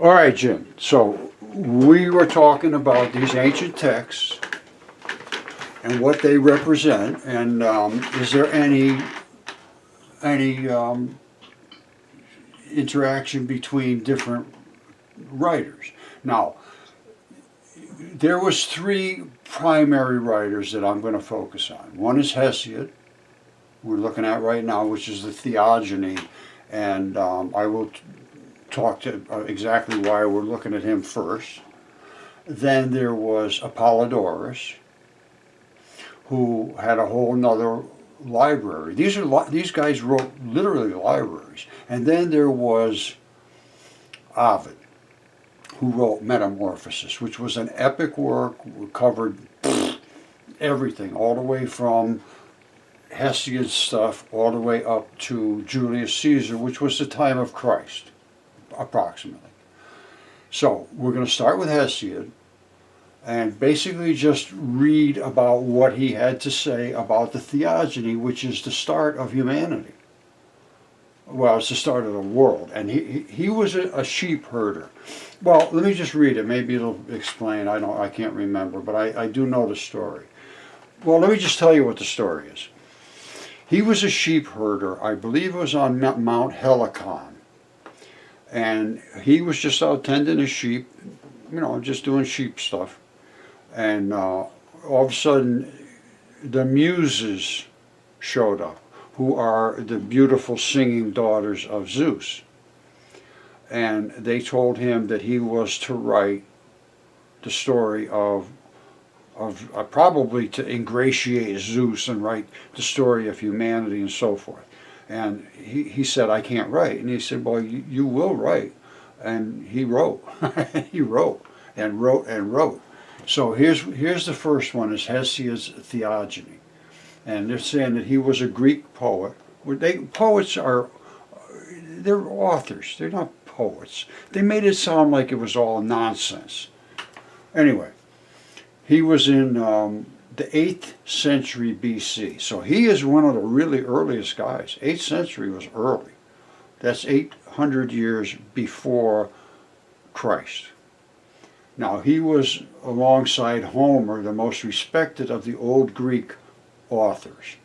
All right, Jim. So we were talking about these ancient texts and what they represent, and is there any interaction between different writers? Now, there was three primary writers that I'm going to focus on. One is Hesiod, we're looking at right now, which is the Theogony, and I will talk to exactly why we're looking at him first. Then there was Apollodorus, who had a whole nother library. These guys wrote literally libraries. And then there was Ovid, who wrote Metamorphosis, which was an epic work, covered everything, all the way from Hesiod's stuff all the way up to Julius Caesar, which was the time of Christ, approximately. So we're going to start with Hesiod and basically just read about what he had to say about the Theogony, which is the start of humanity. Well, it's the start of the world. And he was a sheep herder. Well, let me just read it. Maybe it'll explain. I can't remember, but I do know the story. Well, let me just tell you what the story is. He was a sheep herder. I believe it was on Mount Helicon. And he was just out tending his sheep, just doing sheep stuff. And all of a sudden, the Muses showed up, who are the beautiful singing daughters of Zeus. And they told him that he was to write the story of probably to ingratiate Zeus and write the story of humanity and so forth. And he said, I can't write. And he said, well, you will write. And he wrote. He wrote and wrote and wrote. So here's the first one, is Hesiod's Theogony. And they're saying that he was a Greek poet. Poets they're authors. They're not poets. They made it sound like it was all nonsense. Anyway, he was in the 8th century BC. So he is one of the really earliest guys. 8th century was early. That's 800 years before Christ. Now, he was alongside Homer, the most respected of the old Greek authors.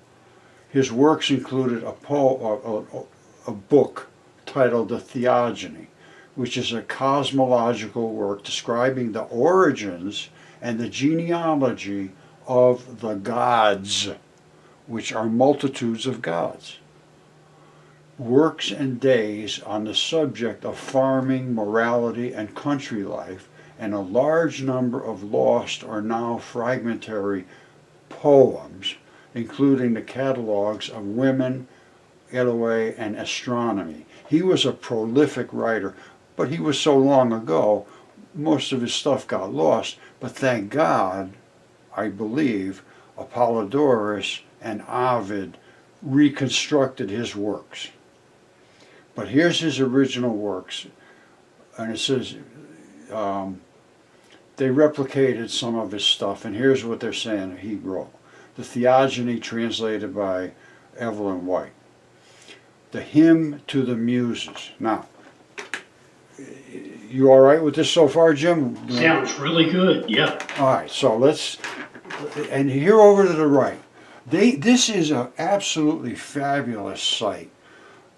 His works included a book titled The Theogony, which is a cosmological work describing the origins and the genealogy of the gods, which are multitudes of gods. Works and days on the subject of farming, morality, and country life, and a large number of lost or now fragmentary poems, including the catalogues of women, Eloe, and astronomy. He was a prolific writer, but he was so long ago, most of his stuff got lost. But thank God, I believe, Apollodorus and Ovid reconstructed his works. But here's his original works, and it says they replicated some of his stuff, and here's what they're saying he wrote. The Theogony, translated by Evelyn White. The Hymn to the Muses. Now, you all right with this so far, Jim? Sounds really good, yeah. All right, so let's, and here over to the right. This is an absolutely fabulous site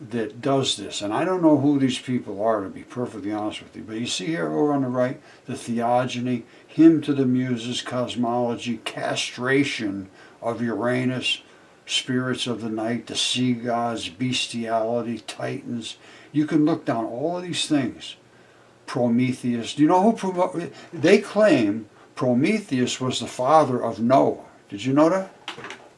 that does this, and I don't know who these people are, to be perfectly honest with you, but you see here over on the right, the Theogony, Hymn to the Muses, Cosmology, Castration of Uranus, Spirits of the Night, the Sea Gods, Bestiality, Titans. You can look down all of these things. Prometheus. Do you know who they claim Prometheus was the father of Noah? Did you know that?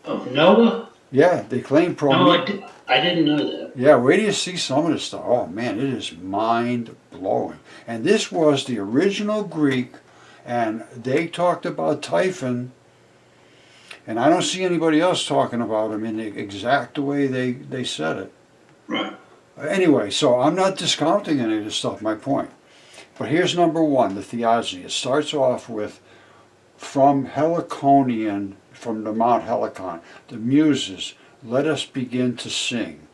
Of Noah? Yeah, they claim Prometheus. No, I didn't know that. Yeah, wait till you see some of this stuff. Oh man, it is mind-blowing. And this was the original Greek, and they talked about Typhon, and I don't see anybody else talking about him in the exact way they said it. Right. Anyway, so I'm not discounting any of this stuff, my point. But here's number one, the Theogony. It starts off with, from Heliconian, from the Mount Helicon, the Muses, let us begin to sing,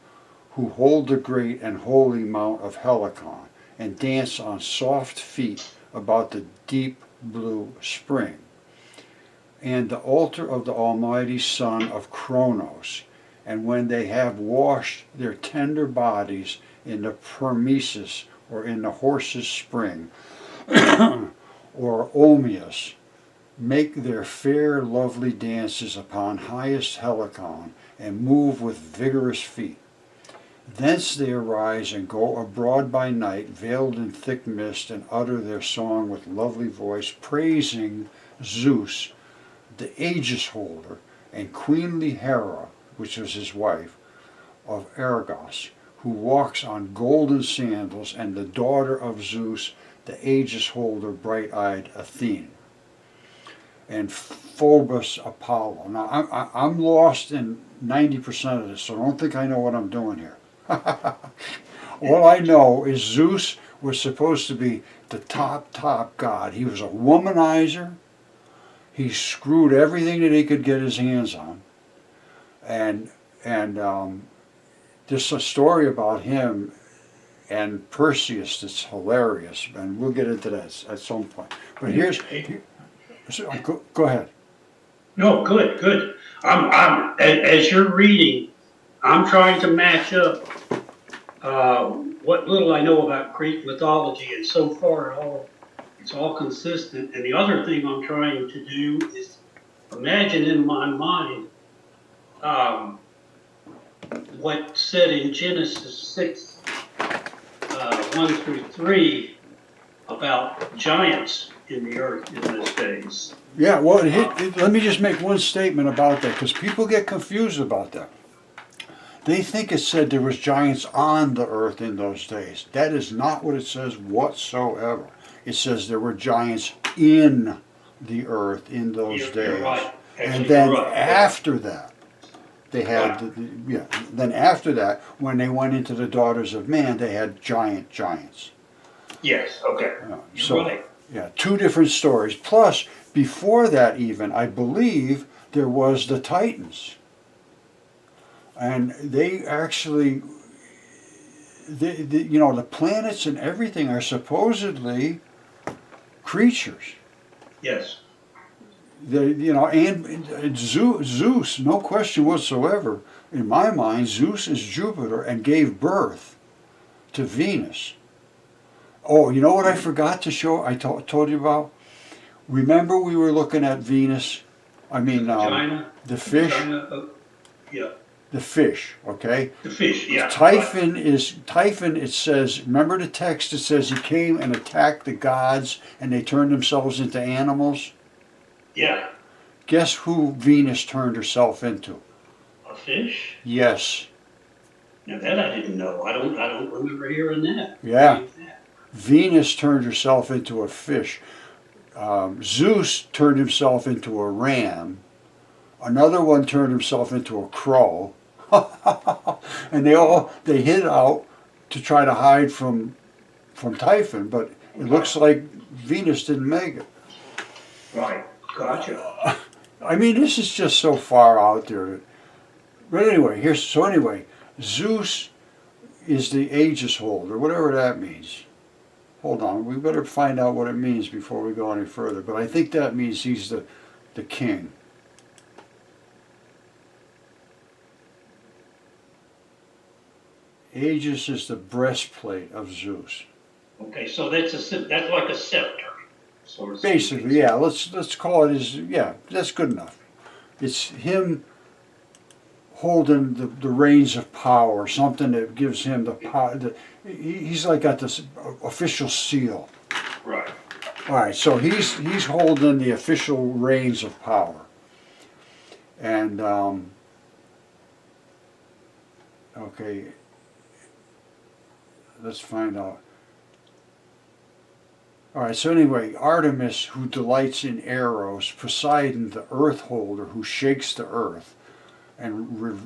who hold the great and holy Mount of Helicon, and dance on soft feet about the deep blue spring, and the altar of the almighty son of Kronos. And when they have washed their tender bodies in the Permesis, or in the horse's spring, or Omius, make their fair lovely dances upon highest Helicon, and move with vigorous feet. Thence they arise and go abroad by night, veiled in thick mist, and utter their song with lovely voice, praising Zeus, the Aegis holder, and queenly Hera, which was his wife, of Argos, who walks on golden sandals, and the daughter of Zeus, the Aegis holder, bright-eyed Athene, and Phobos Apollo. Now, I'm lost in 90% of this, so don't think I know what I'm doing here. All I know is Zeus was supposed to be the top god. He was a womanizer. He screwed everything that he could get his hands on. And there's a story about him and Perseus that's hilarious, and we'll get into that at some point. But go ahead. No, good. As you're reading, I'm trying to match up what little I know about Greek mythology, and so far it's all consistent. And the other thing I'm trying to do is imagine in my mind what's said in Genesis 6, 1 through 3 about giants in the earth in those days. Yeah, well, let me just make one statement about that, because people get confused about that. They think it said there was giants on the earth in those days. That is not what it says whatsoever. It says there were giants in the earth in those days. You're right. Actually, and then you're right. after that, they had, then after that, when they went into the daughters of man, they had giants. Yes, okay. So, You're right. yeah, two different stories. Plus, before that even, I believe there was the Titans. And they actually, the planets and everything are supposedly creatures. Yes. And Zeus, no question whatsoever, in my mind, Zeus is Jupiter and gave birth to Venus. Oh, you know what I forgot to show, I told you about? Remember we were looking at Venus, the fish? Yeah. The fish, okay? The fish, yeah. Typhon, it says, remember the text, it says he came and attacked the gods and they turned themselves into animals? Yeah. Guess who Venus turned herself into? A fish? Yes. Now that I didn't know. I don't remember hearing that. Yeah. Venus turned herself into a fish. Zeus turned himself into a ram. Another one turned himself into a crow. And they hid out to try to hide from Typhon, but it looks like Venus didn't make it. Right. Gotcha. I mean, this is just so far out there. But anyway, Zeus is the Aegis holder, whatever that means. Hold on, we better find out what it means before we go any further. But I think that means he's the king. Aegis is the breastplate of Zeus. Okay, so that's like a scepter. So Basically, yeah. Let's call it that's good enough. It's him holding the reins of power, something that gives him the power. He's like got this official seal. Right. All right, so he's holding the official reins of power, and okay. Let's find out. All right, so anyway, Artemis, who delights in arrows, Poseidon, the earth holder, who shakes the earth, and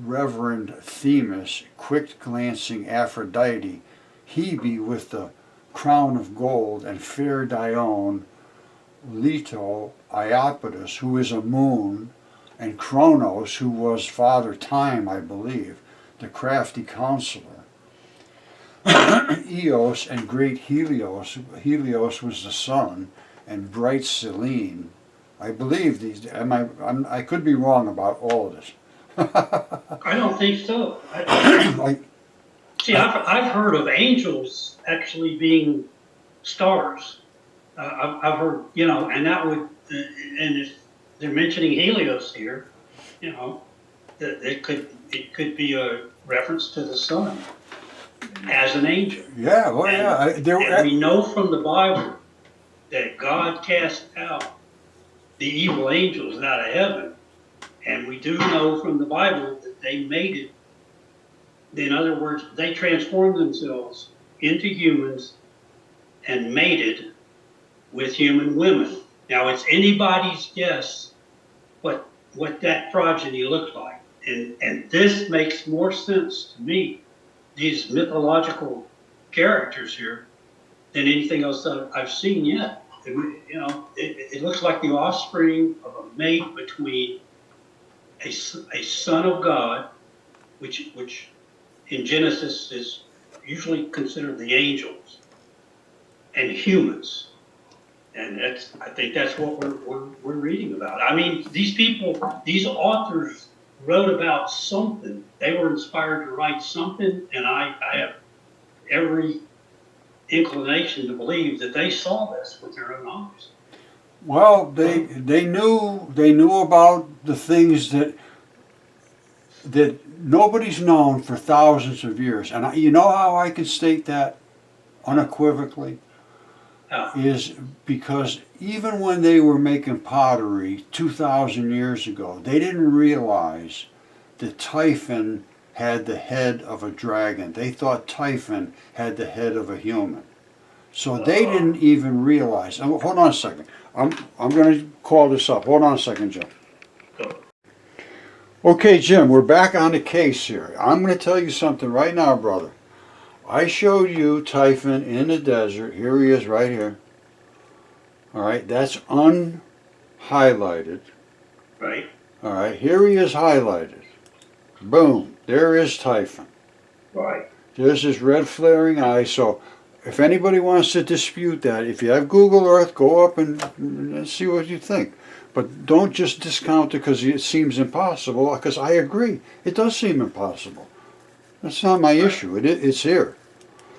Reverend Themis, quick-glancing Aphrodite, Hebe with the crown of gold, and fair Dione, Leto, Iapetus, who is a moon, and Kronos, who was Father Time, I believe, the crafty counselor. Eos and great Helios. Helios was the sun, and bright Selene. I believe these. I could be wrong about all of this. I don't think so. I, See, I've heard of angels actually being stars. I've heard, you know, and that would, and if they're mentioning Helios here, you know, that it could be a reference to the sun as an angel. yeah, well, And we know from the Bible that God cast out the evil angels out of heaven, and we do know from the Bible that they made it. In other words, they transformed themselves into humans and mated with human women. Now, it's anybody's guess what that progeny looked like. And this makes more sense to me, these mythological characters here, than anything else that I've seen yet. You know, it looks like the offspring of a mate between a son of God, which in Genesis is usually considered the angels, and humans. And I think that's what we're reading about. I mean, these people, these authors wrote about something. They were inspired to write something, and I have every inclination to believe that they saw this with their own eyes. well, they knew about the things that nobody's known for thousands of years, and you know how I can state that unequivocally is because even when they were making pottery 2,000 years ago, they didn't realize that Typhon had the head of a dragon. They thought Typhon had the head of a human. So they didn't even realize. Hold on a second. I'm going to call this up. Hold on a second, Jim. Okay, Jim, we're back on the case here. I'm going to tell you something right now, brother. I showed you Typhon in the desert. Here he is right here. All right, that's unhighlighted. Right. All right, here he is highlighted. Boom, there is Typhon. Right. There's his red flaring eye. So if anybody wants to dispute that, if you have Google Earth, go up and see what you think. But don't just discount it because it seems impossible, because I agree. It does seem impossible. That's not my issue. It's here.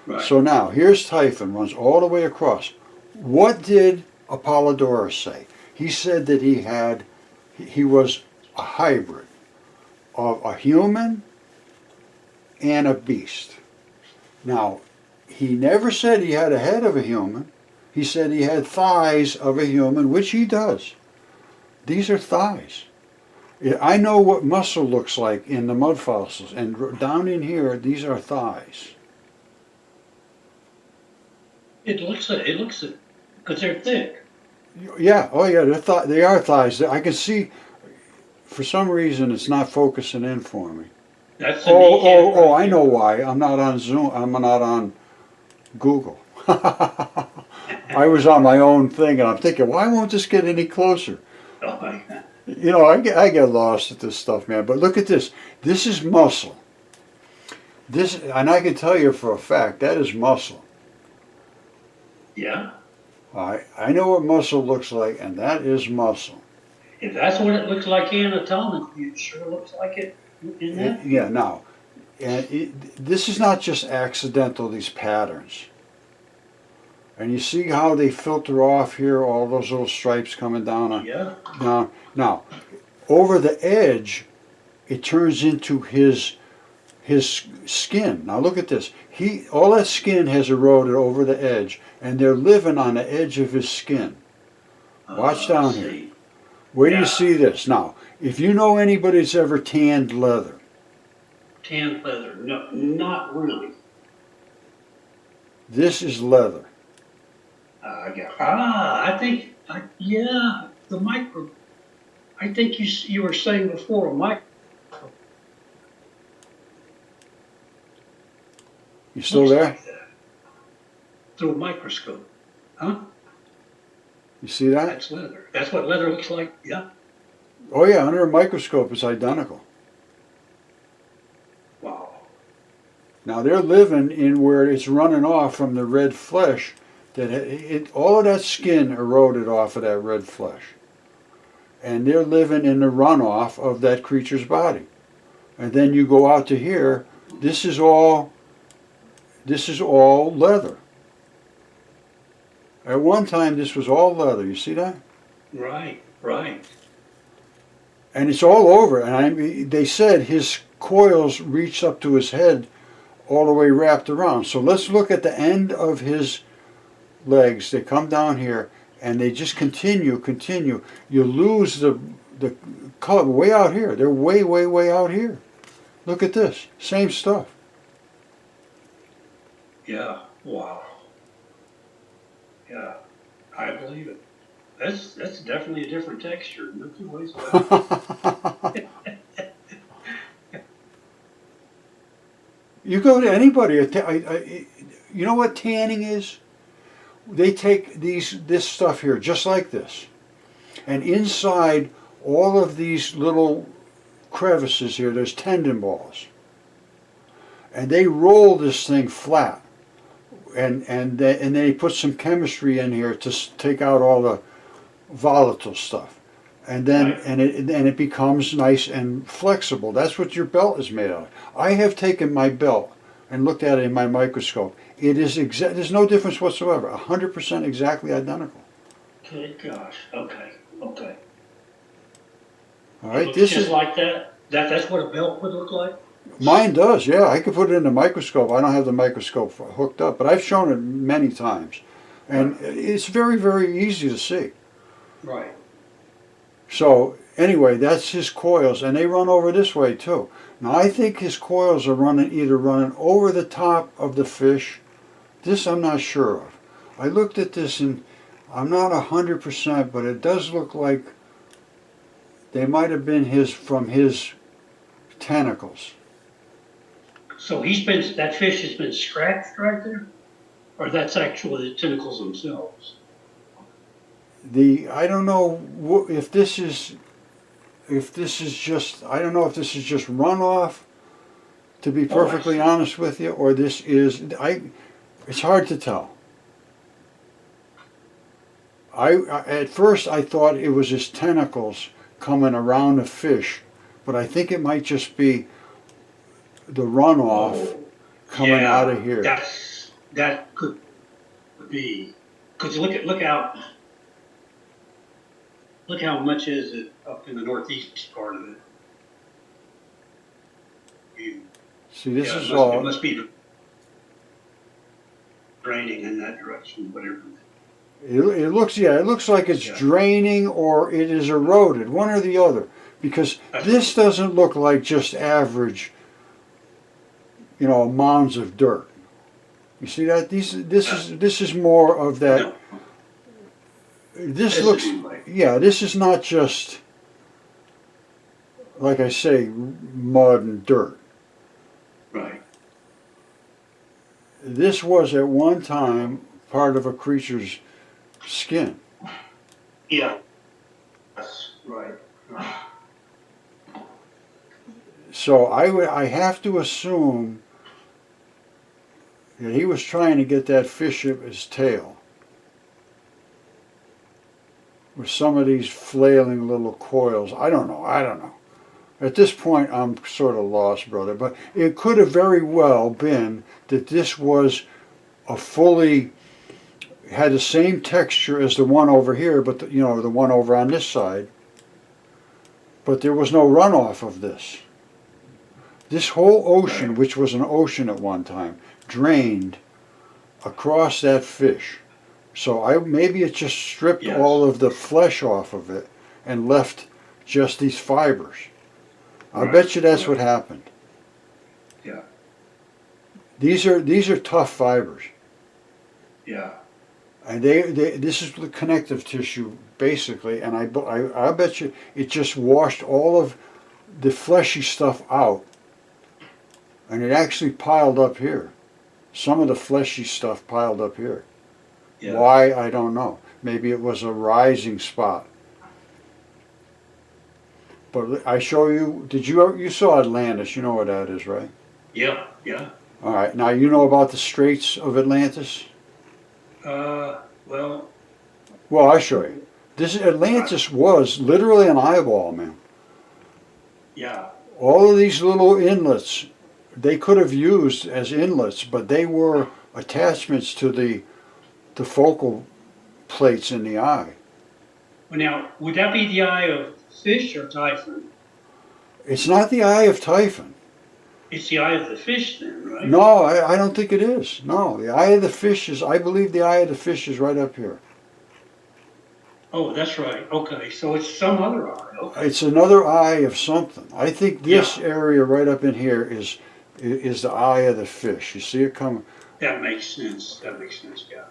Right. So now, here's Typhon, runs all the way across. What did Apollodorus say? He said that he was a hybrid of a human and a beast. Now, he never said he had a head of a human. He said he had thighs of a human, which he does. These are thighs. I know what muscle looks like in the mud fossils, and down in here, these are thighs. It looks because they're thick. Yeah, oh yeah, they are thighs. I can see, for some reason, it's not focusing in for me. That's the kneecap Oh, right I know there. why. I'm not on Zoom. I'm not on Google. I was on my own thing, and I'm thinking, why won't this get any closer? Oh my God. You know, I get lost at this stuff, man. But look at this. This is muscle. This, and I can tell you for a fact, that is muscle. Yeah. I know what muscle looks like, and that is muscle. If that's what it looks like anatomically, it sure looks like it in that. Yeah, now, this is not just accidental, these patterns. And you see how they filter off here, all those little stripes coming down on. Yeah. Now, over the edge, it turns into his skin. Now look at this. All that skin has eroded over the edge, and they're living on the edge of his skin. Watch down here. Where do you see this? Now, if you know anybody that's ever tanned leather. Tanned leather? No, not really. This is leather. I think, the micro. I think you were saying before a micro. You still there? Like that. Through a microscope, huh? You see that? That's leather. That's what leather looks like. Yeah. Oh yeah, under a microscope it's identical. Wow. Now they're living in where it's running off from the red flesh. All of that skin eroded off of that red flesh, and they're living in the runoff of that creature's body. And then you go out to here. This is all leather. At one time, this was all leather. You see that? Right, right. And it's all over. And they said his coils reached up to his head, all the way wrapped around. So let's look at the end of his legs. They come down here, and they just continue. You lose the color way out here. They're way out here. Look at this. Same stuff. Yeah, wow. Yeah, I believe it. That's definitely a different texture. No two ways about it. You go to anybody. You know what tanning is? They take this stuff here, just like this, and inside all of these little crevices here, there's tendon balls, and they roll this thing flat, and they put some chemistry in here to take out all the volatile stuff, and then Right. it becomes nice and flexible. That's what your belt is made of. I have taken my belt and looked at it in my microscope. It is there's no difference whatsoever. 100% exactly identical. Good gosh. Okay. Okay. All It right, looks this just is like that. That's what a belt would look like. mine does. Yeah, I could put it in the microscope. I don't have the microscope hooked up, but I've shown it many times, and Right. it's very easy to see. Right. So anyway, that's his coils, and they run over this way too. Now I think his coils are either running over the top of the fish. This I'm not sure of. I looked at this and I'm not 100%, but it does look like they might have been from his tentacles. So that fish has been scratched right there, or that's actually the tentacles themselves. I don't know if this is just, I don't know if this is just runoff, to be Oh, I perfectly see. honest with you, or this is it's hard to tell. At first I thought it was his tentacles coming around the fish, but I think it might just be the runoff Oh, coming out yeah. of here. That could be. Because look how much is it up in the northeast part of it. See, this Yeah, is it all. must be draining in that direction, whatever. It looks like it's Yeah. draining or it is eroded, one or the other, because That's this doesn't look like just average, mounds of dirt. You see that? This is more of that. No, This this looks, is like, yeah, this is not just, like I say, mud and dirt. right. This was at one time part of a creature's skin. Yeah. That's right. Right. So I have to assume that he was trying to get that fish at his tail with some of these flailing little coils. I don't know. At this point, I'm sort of lost, brother. But it could have very well been that this was had the same texture as the one over here, but the one over on this side. But there was no runoff of this. This whole ocean, which was an ocean at one time, drained across that fish. So maybe it just stripped Yes. all of the flesh off of it and left just these fibers. I Right. bet you that's what happened. Yeah. These are tough fibers, Yeah. and this is the connective tissue basically. And I bet you it just washed all of the fleshy stuff out, and it actually piled up here. Some of the fleshy stuff piled up here. Yeah. Why, I don't know. Maybe it was a rising spot. But I show you. You saw Atlantis? You know what that is, right? Yeah. Yeah. All right, now you know about the Straits of Atlantis? Well, Well, I'll show you. This Atlantis was literally an eyeball, man. yeah. All of these little inlets, they could have used as inlets, but they were attachments to the focal plates in the eye. Well, now, would that be the eye of fish or typhoon? It's not the eye of Typhon. It's the eye of the fish then, right? No, I don't think it is. No, the eye of the fish is, I believe the eye of the fish is right up here. Oh, that's right. Okay, so it's some other eye. Okay. It's another eye of something. I think this Yeah. area right up in here is the eye of the fish. You see it coming? That makes sense. That makes sense, yeah.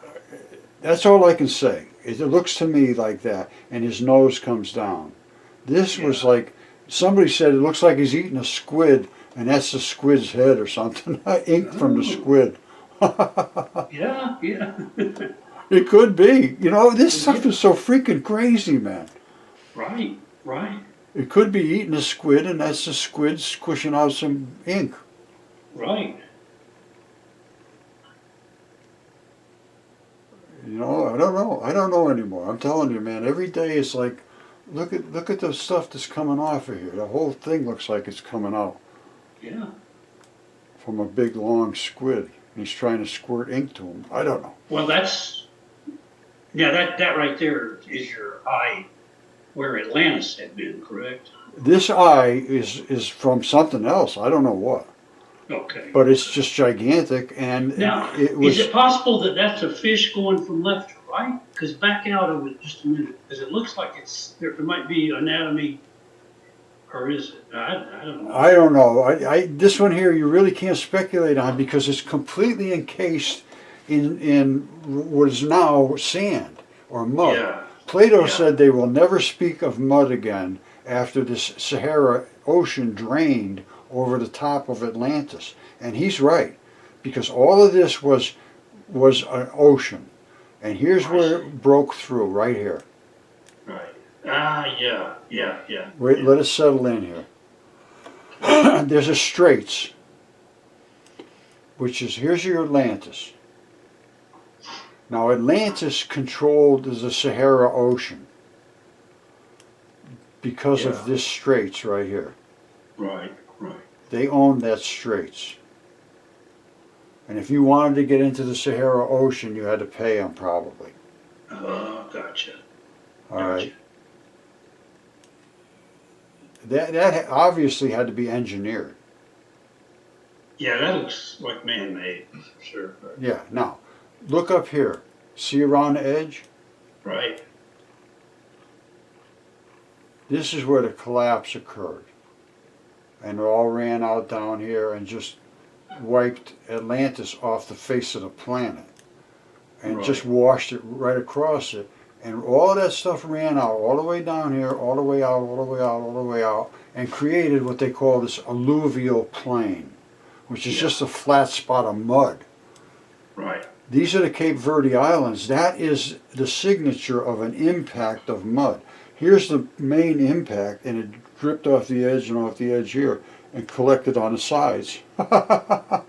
That's all I can say. It looks to me like that, and his nose comes down. This was Yeah. like, somebody said it looks like he's eating a squid, and that's the squid's head or something. Ink from the Oh. squid. Yeah, yeah. It could be. You know, this stuff Yeah. is so freaking crazy, man. Right, right, It could be eating a squid, and that's the squid squishing out some ink. right. You know, I don't know. I don't know anymore. I'm telling you, man. Every day it's like, look at the stuff that's coming off of here. The whole thing looks like it's coming out Yeah. from a big long squid. And he's trying to squirt ink to him. I don't know. Well, that right there is your eye where Atlantis had been, correct? This eye is from something else. I don't know what, Okay. but it's just gigantic, and Now, it was. is it possible that that's a fish going from left to right? Because back out of it just a minute, because it looks like there might be anatomy, or is it? I don't know. I don't know. This one here you really can't speculate on because it's completely encased in what is now sand or mud. Yeah. Plato Yeah. said they will never speak of mud again after this Sahara ocean drained over the top of Atlantis. And he's right, because all of this was an ocean. And here's where it broke through, right here. Right. Ah, yeah, yeah, yeah. Wait, let it settle in here. There's a straits, which is, here's your Atlantis. Now Atlantis controlled the Sahara Ocean because Yeah. of this straits right here. Right, right. They owned that straits. And if you wanted to get into the Sahara Ocean, you had to pay them probably. Oh, gotcha. All right. That obviously had to be engineered. Yeah, that looks like man-made, for sure. Yeah. Now, look up here. See around the edge? Right. This is where the collapse occurred. And it all ran out down here and just wiped Atlantis off the face of the planet. And just washed it right across it. And all of that stuff ran out, all the way down here, all the way out, all the way out, all the way out, and created what they call this alluvial plain, which is just a flat spot of mud. Right. These are the Cape Verde Islands. That is the signature of an impact of mud. Here's the main impact, and it dripped off the edge and off the edge here and collected on the sides.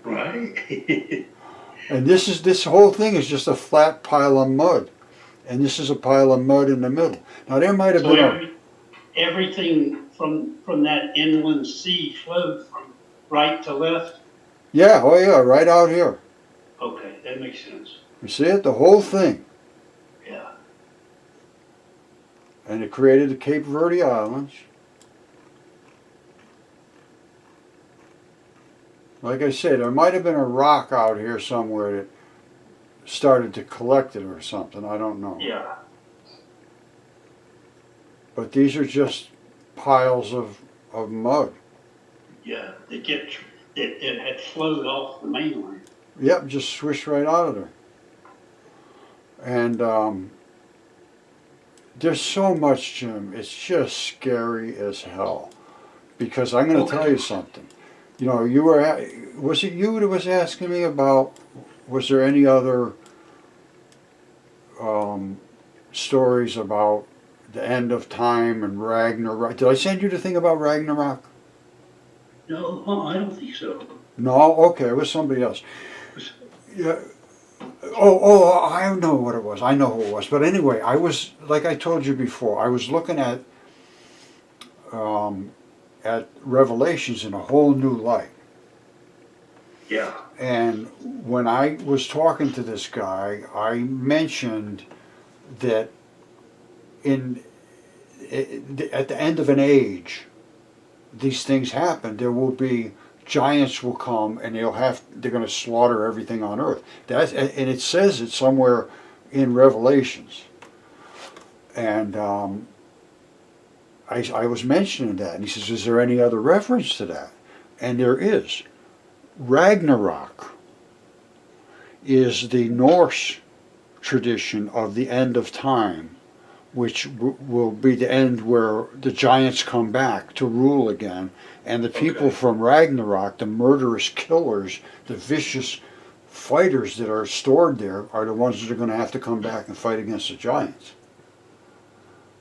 Right. And this whole thing is just a flat pile of mud. And this is a pile of mud in the middle. Now there might have So been everything from that inland sea flowed from right to left? yeah, oh yeah, right out here. Okay, that makes sense. You see it? The whole thing. Yeah. And it created the Cape Verde Islands. Like I said, there might have been a rock out here somewhere that started to collect it or something. I don't know. Yeah. But these are just piles of mud. Yeah. It had flowed off the mainland. Yep, just swished right out of there. And there's so much, Jim. It's just scary as hell. Because I'm going to tell you something. You know, was it you that was asking me about, was there any other stories about the end of time and Ragnarok? Did I send you the thing about Ragnarok? No, I don't think so. No, okay, it was somebody else. Yeah. Oh, I know what it was. I know who it was. But anyway, I was, like I told you before, I was looking at Revelations in a whole new light. Yeah. And when I was talking to this guy, I mentioned that in at the end of an age, these things happen. There will be giants will come and they're going to slaughter everything on earth. And it says it somewhere in Revelations. And I was mentioning that, and he says, "Is there any other reference to that?" And there is. Ragnarok is the Norse tradition of the end of time, which will be the end where the giants come back to rule again, and the people from Ragnarok, the murderous killers, the vicious fighters that are stored there, are the ones that are going to have to come back and fight against the giants.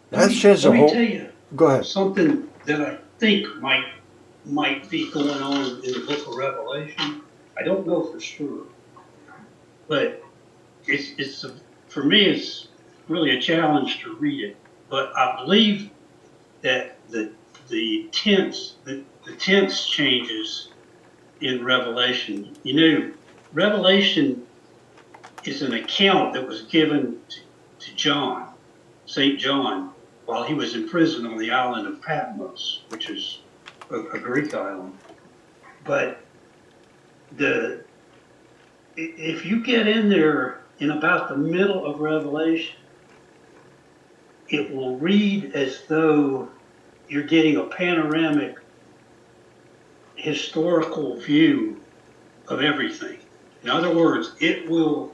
That says a whole. Let me tell you Go ahead. something that I think might be going on in the book of Revelation. I don't know for sure, but for me, it's really a challenge to read it. But I believe that the tense changes in Revelation. You know, Revelation is an account that was given to John, St. John, while he was in prison on the island of Patmos, which is a Greek island. But if you get in there in about the middle of Revelation, it will read as though you're getting a panoramic historical view of everything. In other words, you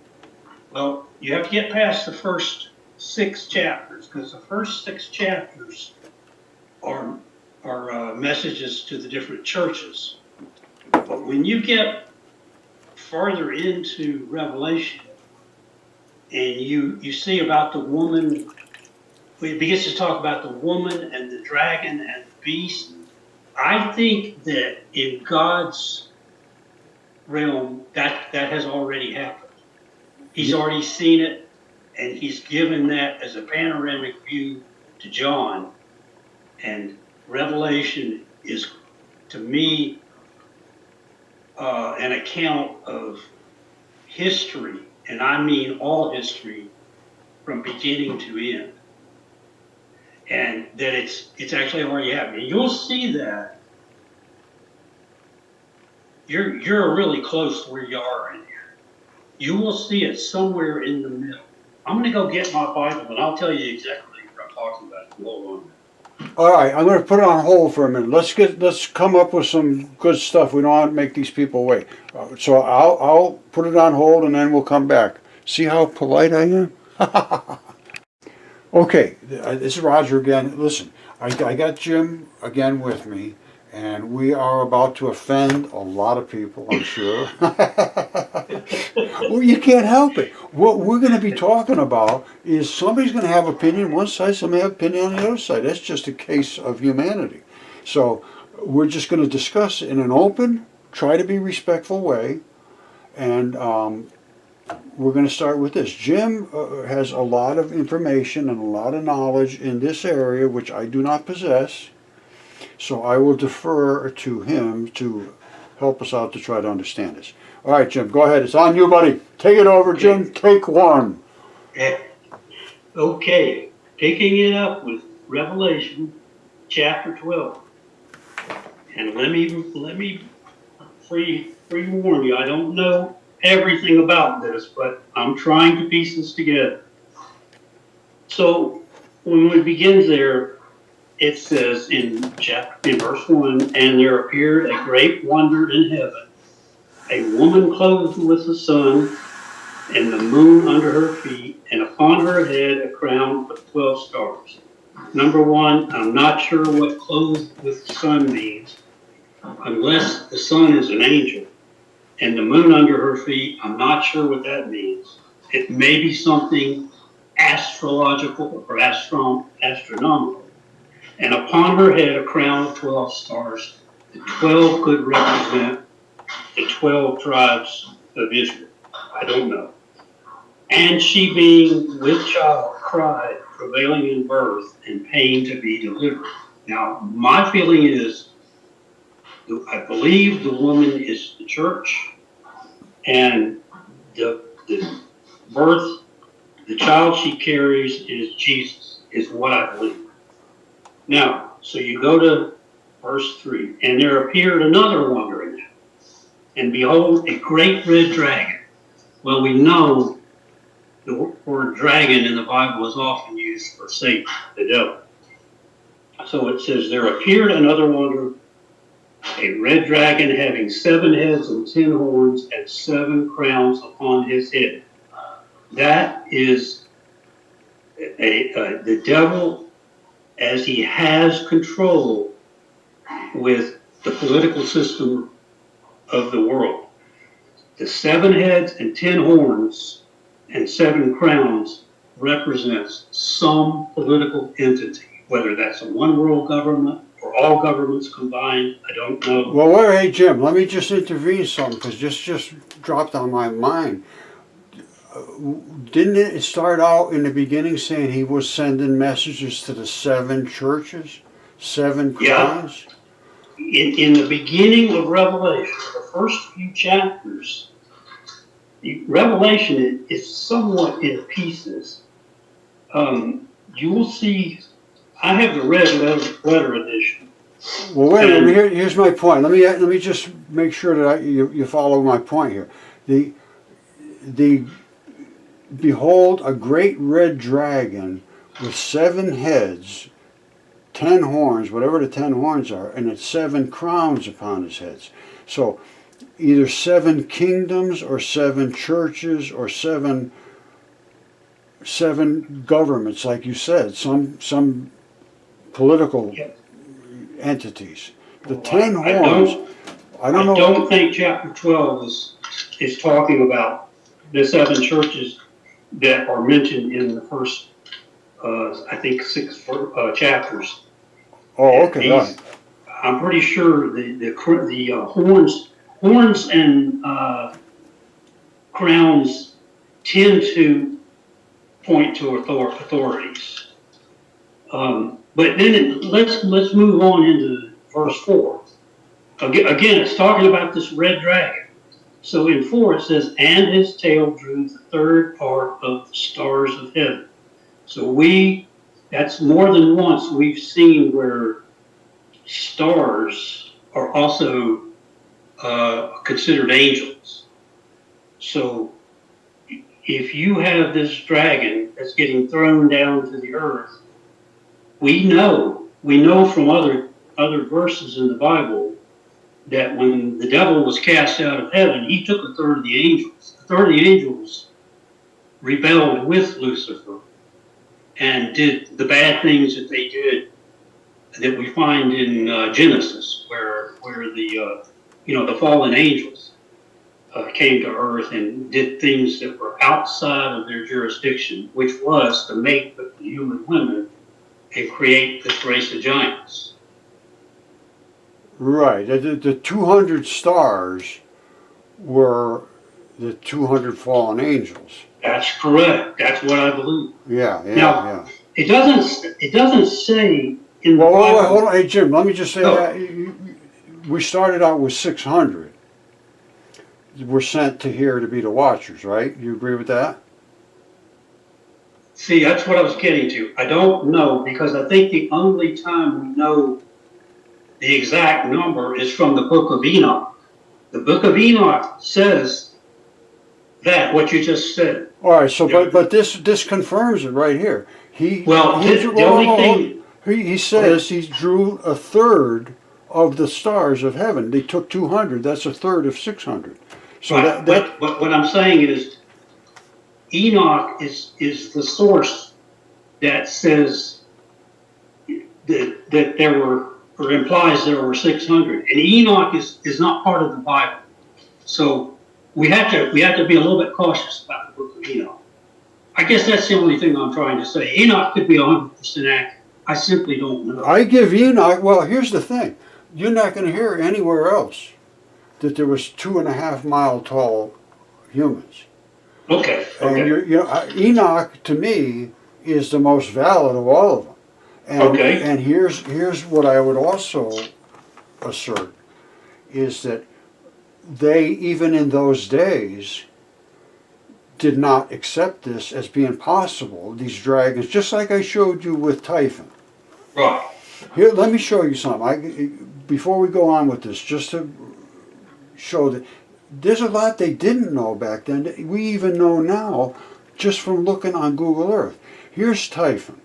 have to get past the first 6 chapters, because the first 6 chapters are messages to the different churches. But when you get farther into Revelation and you see about the woman, it begins to talk about the woman and the dragon and the beast. I think that in God's realm, that has already happened. He's already seen it, and he's given that as a panoramic view to John. And Revelation is, to me, an account of history, and I mean all history from beginning to end. And that it's actually already happening. You'll see that. You're really close to where you are in here. You will see it somewhere in the middle. I'm going to go get my Bible, and I'll tell you exactly what I'm talking about. Hold on. All right, I'm going to put it on hold for a minute. Let's come up with some good stuff. We don't want to make these people wait. So I'll put it on hold, and then we'll come back. See how polite I am? Okay, this is Roger again. Listen, I got Jim again with me, and we are about to offend a lot of people, I'm sure. Well, you can't help it. What we're going to be talking about is somebody's going to have opinion on one side, somebody have opinion on the other side. That's just a case of humanity. So we're just going to discuss in an open, try to be respectful way, and we're going to start with this. Jim has a lot of information and a lot of knowledge in this area, which I do not possess. So I will defer to him to help us out to try to understand this. All right, Jim, go ahead. It's on you, buddy. Take it over, Jim. Take one. Okay, picking it up with Revelation chapter 12. And let me pre-warn you, I don't know everything about this, but I'm trying to piece this together. So when it begins there, it says in verse 1, and there appeared a great wonder in heaven, a woman clothed with the sun, and the moon under her feet, and upon her head a crown of 12 stars. Number 1, I'm not sure what clothed with the sun means, unless the sun is an angel. And the moon under her feet, I'm not sure what that means. It may be something astrological or astronomical. And upon her head a crown of 12 stars. The 12 could represent the 12 tribes of Israel. I don't know. And she being with child cried, travailing in birth, and pain to be delivered. Now, my feeling is, I believe the woman is the church, and the birth, the child she carries is Jesus, is what I believe. Now, so you go to verse 3, and there appeared another wonder in it, and behold, a great red dragon. Well, we know the word dragon in the Bible is often used for Satan, the devil. So it says, there appeared another wonder, a red dragon having 7 heads and 10 horns and 7 crowns upon his head. That is the devil, as he has control with the political system of the world. The 7 heads and 10 horns and 7 crowns represents some political entity, whether that's a one world government or all governments combined, I don't know. Well, wait, hey Jim, let me just intervene something because just dropped on my mind. Didn't it start out in the beginning saying he was sending messages to the 7 churches, 7 crowns? In the beginning of Revelation, the first few chapters, Revelation is somewhat in pieces. You will see, I have the red letter edition. Well, wait a minute. Here's my point. Let me just make sure that you follow my point here. The behold, a great red dragon with 7 heads, 10 horns, whatever the 10 horns are, and it's 7 crowns upon his heads. So either 7 kingdoms or 7 churches or 7 governments, like you said, some political entities. The 10 horns. I don't think chapter 12 is talking about the 7 churches that are mentioned in the first, I think, 6 chapters. Oh, okay, right. I'm pretty sure the horns and crowns tend to point to authorities. But then let's move on into verse 4. Again, it's talking about this red dragon. So in 4 it says, and his tail drew the 3rd part of the stars of heaven. So that's more than once we've seen where stars are also considered angels. So if you have this dragon that's getting thrown down to the earth, we know from other verses in the Bible that when the devil was cast out of heaven, he took 1/3 of the angels. 1/3 of the angels rebelled with Lucifer and did the bad things that they did that we find in Genesis, where the fallen angels came to earth and did things that were outside of their jurisdiction, which was to mate with the human women and create this race of giants. Right. The 200 stars were the 200 fallen angels. That's correct. That's what I believe. Yeah. It doesn't say in the Bible. Well, hold on. Hey, Jim, let me just say that. We started out with 600. We're sent to here to be the watchers, right? You agree with that? See, that's what I was getting to. I don't know, because I think the only time we know the exact number is from the book of Enoch. The book of Enoch says that, what you just said. All right, so but this confirms it right here. He says he drew 1/3 of the stars of heaven. They took 200. That's 1/3 of 600. So but what I'm saying is, Enoch is the source that says that there were, or implies there were 600, and Enoch is not part of the Bible. So we have to be a little bit cautious about the book of Enoch. I guess that's the only thing I'm trying to say. Enoch could be 100% accurate. I simply don't know. I give Enoch. Well, here's the thing: you're not going to hear it anywhere else that there was 2.5 mile tall humans. Okay, And okay. Enoch, to me, is the most valid of all of them. And, Okay. and here's what I would also assert, is that they, even in those days, did not accept this as being possible, these dragons, just like I showed you with Typhon. Right. Here, let me show you something. Before we go on with this, just to show that there's a lot they didn't know back then that we even know now just from looking on Google Earth. Here's Typhon.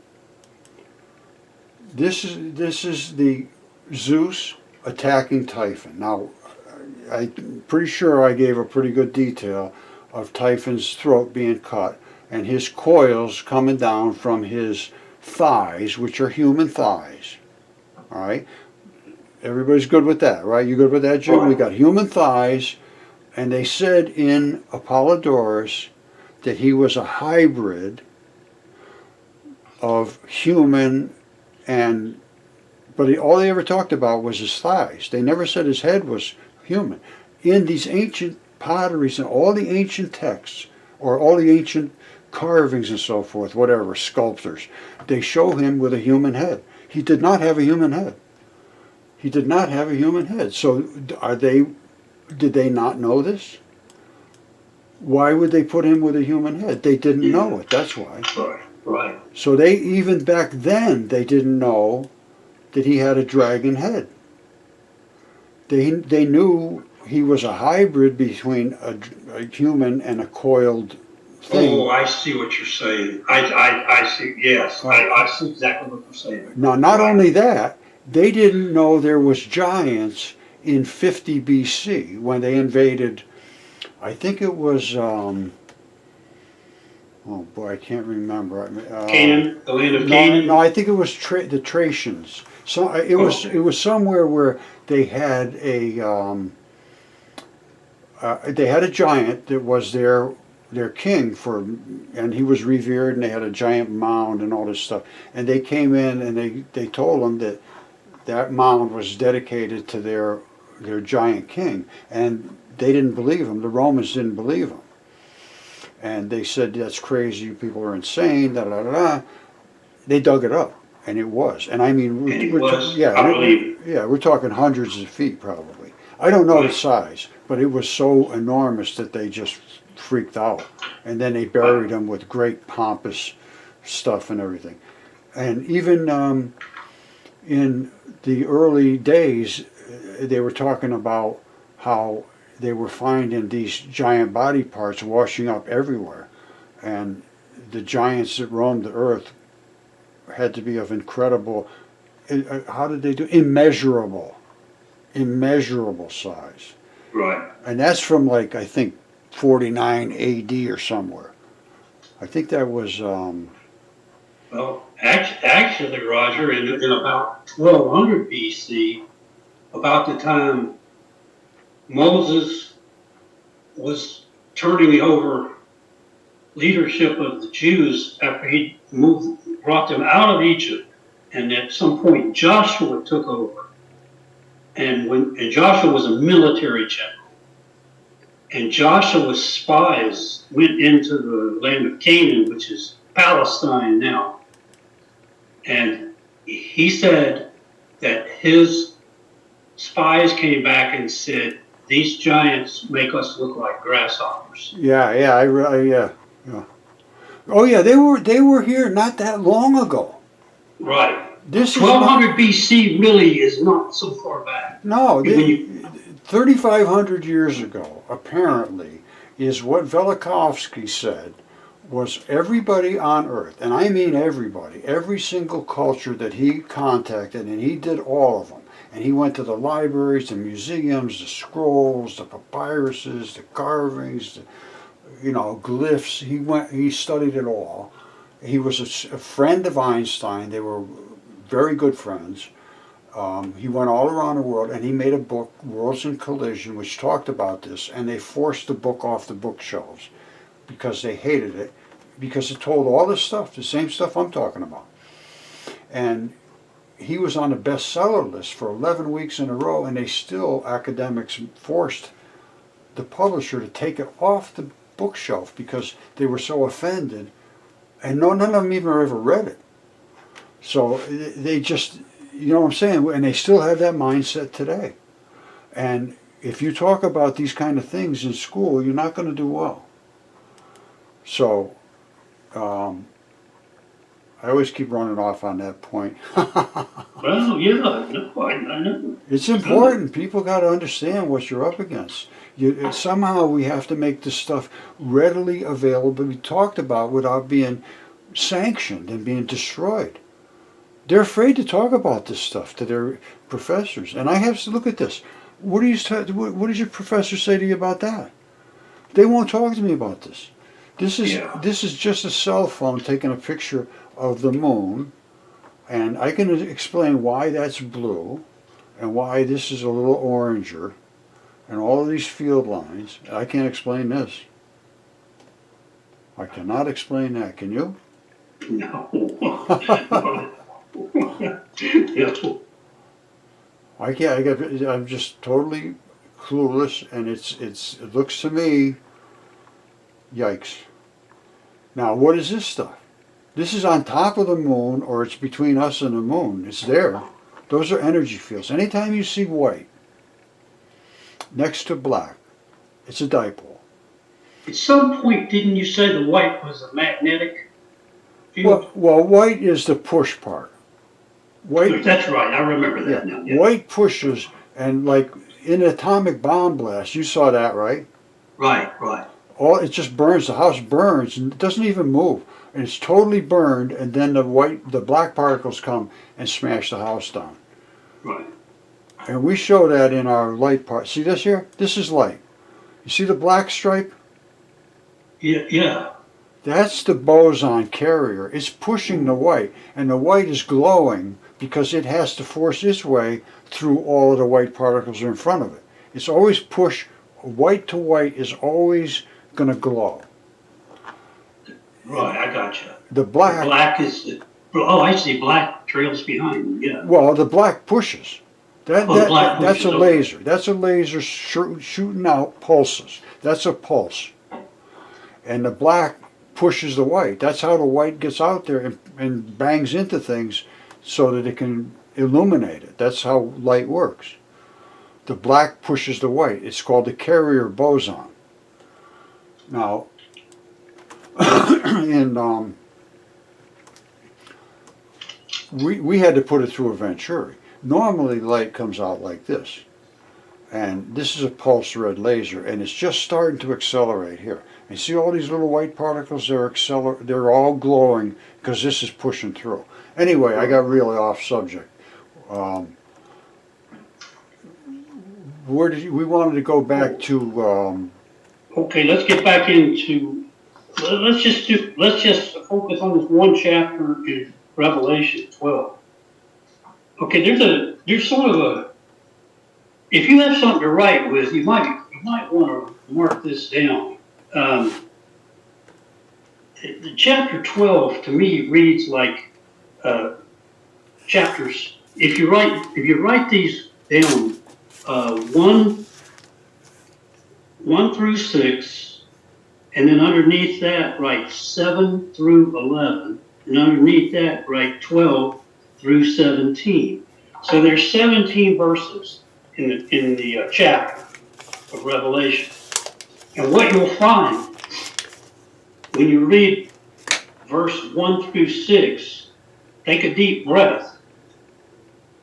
This is the Zeus attacking Typhon. Now, I'm pretty sure I gave a pretty good detail of Typhon's throat being cut and his coils coming down from his thighs, which are human thighs. All right? Everybody's good with that, right? You good with that, Jim? Right. We got human thighs, and they said in Apollodorus that he was a hybrid of human and, but all they ever talked about was his thighs. They never said his head was human. In these ancient potteries and all the ancient texts, or all the ancient carvings and so forth, whatever, sculptors, they show him with a human head. He did not have a human head. He did not have a human head. So did they not know this? Why would they put him with a human head? They didn't know it, that's why. Right. Right. So they, even back then, they didn't know that he had a dragon head. They knew he was a hybrid between a human and a coiled thing. Oh, I see what you're saying. I see, yes. I see exactly what you're saying. Now, not only that, they didn't know there was giants in 50 BC when they invaded, I think it was, oh boy, I can't remember. Canaan, the land of No, Canaan? no, I think it was the Thracians. So it was somewhere where they had a giant that was their king and he was revered, and they had a giant mound and all this stuff. And they came in and they told them that mound was dedicated to their giant king, and they didn't believe him. The Romans didn't believe him. And they said, that's crazy, you people are insane, da da da da. They dug it up, and it was. And I mean, I believe it. We're talking hundreds of feet probably. I don't know the size, but it was so enormous that they just freaked out. And then they buried him with great pompous stuff and everything. And even in the early days, they were talking about how they were finding these giant body parts washing up everywhere. And the giants that roamed the earth had to be of incredible, how did they do? Immeasurable size. Right. And that's from like, I think, 49 AD or somewhere. I think that was, Well, actually, Roger, in about 1200 BC, about the time Moses was turning over leadership of the Jews after he brought them out of Egypt, and at some point Joshua took over. And Joshua was a military general, and Joshua's spies went into the land of Canaan, which is Palestine now, and he said that his spies came back and said, these giants make us look like grasshoppers. yeah. Oh yeah, they were here not that long ago. Right. This is 1200 BC really is not so far back. No, 3,500 years ago, apparently, is what Velikovsky said was everybody on Earth, and I mean everybody, every single culture that he contacted, and he did all of them. And he went to the libraries, the museums, the scrolls, the papyruses, the carvings, glyphs. He studied it all. He was a friend of Einstein. They were very good friends. He went all around the world, and he made a book, Worlds in Collision, which talked about this, and they forced the book off the bookshelves because they hated it, because it told all this stuff, the same stuff I'm talking about. And he was on the bestseller list for 11 weeks in a row, and they still, academics forced the publisher to take it off the bookshelf because they were so offended, and none of them even ever read it. So they just, you know what I'm saying, and they still have that mindset today. And if you talk about these kind of things in school, you're not going to do well. So I always keep running off on that point. Well, yeah, no, I know. It's important. People got to understand what you're up against. Somehow we have to make this stuff readily available to be talked about without being sanctioned and being destroyed. They're afraid to talk about this stuff to their professors. And I have to look at this. What does your professor say to you about that? They won't talk to me about this. This is just a cell phone taking a picture of the moon, and I can explain why that's blue and why this is a little oranger and all of these field lines. I can't explain this. I cannot explain that. Can you? No. I can't. I'm just totally clueless, and it looks to me, yikes. Now, what is this stuff? This is on top of the moon, or it's between us and the moon. It's there. Those are energy fields. Anytime you see white next to black, it's a dipole. At some point, didn't you say the white was a magnetic field? Well, white is the push part. White. That's right. I remember that now. Yeah. White pushes, and like in an atomic bomb blast, you saw that, right? Right. It just burns. The house burns, and it doesn't even move, and it's totally burned. And then the black particles come and smash the house down. Right. And we show that in our light part. See this here? This is light. You see the black stripe? Yeah. That's the boson carrier. It's pushing the white, and the white is glowing because it has to force its way through all of the white particles in front of it. It's always push. White to white is always going to glow. Right, I got you. The black. The black is. Oh, I see. Black trails behind. Yeah. Well, the black pushes. That's pushes, a laser. That's a laser shooting out pulses. That's a pulse. And the black pushes the white. That's how the white gets out there and bangs into things so that it can illuminate it. That's how light works. The black pushes the white. It's called the carrier boson. Now, we had to put it through a Venturi. Normally light comes out like this. And this is a pulse red laser, and it's just starting to accelerate here. And see all these little white particles? They're all glowing because this is pushing through. Anyway, I got really off subject. We wanted to go back to. Okay, let's get back into. Let's just focus on this one chapter in Revelation 12. Okay, there's sort of a. If you have something to write with, you might want to mark this down. The chapter 12 to me reads like chapters. If you write these down, 1 through 6, and then underneath that write 7 through 11, and underneath that write 12 through 17. So there's 17 verses in the chapter of Revelation. And what you'll find when you read verse 1 through 6, take a deep breath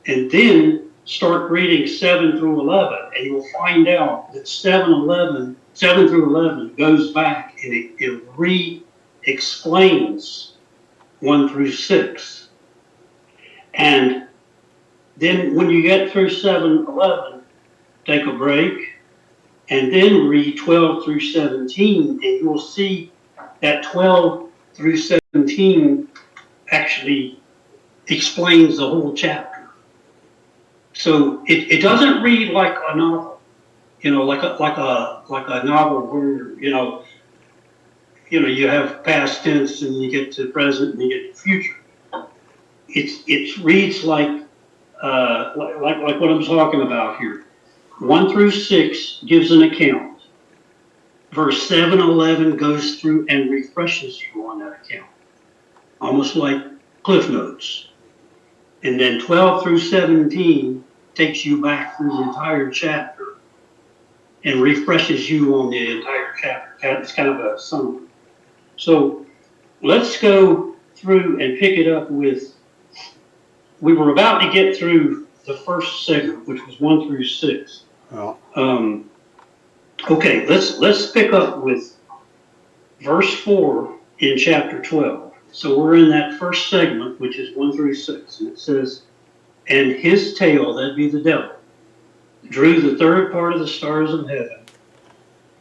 and then start reading 7 through 11, and you'll find out that 7 through 11 goes back and it re-explains 1 through 6. And then when you get through 7-11, take a break and then read 12 through 17, and you'll see that 12 through 17 actually explains the whole chapter. So it doesn't read like a novel, like a novel where you have past tense and you get to present and you get to future. It reads like like what I'm talking about here. 1 through 6 gives an account. Verse 7, 11 goes through and refreshes you on that account, almost like Cliff Notes. And then 12 through 17 takes you back through the entire chapter and refreshes you on the entire chapter. It's kind of a summary. So let's go through and pick it up with, we were about to get through the first segment, which was 1 through 6. Well, Okay, let's pick up with verse 4 in chapter 12. So we're in that first segment, which is 1 through 6. And it says, and his tail, that'd be the devil, drew the third part of the stars of heaven.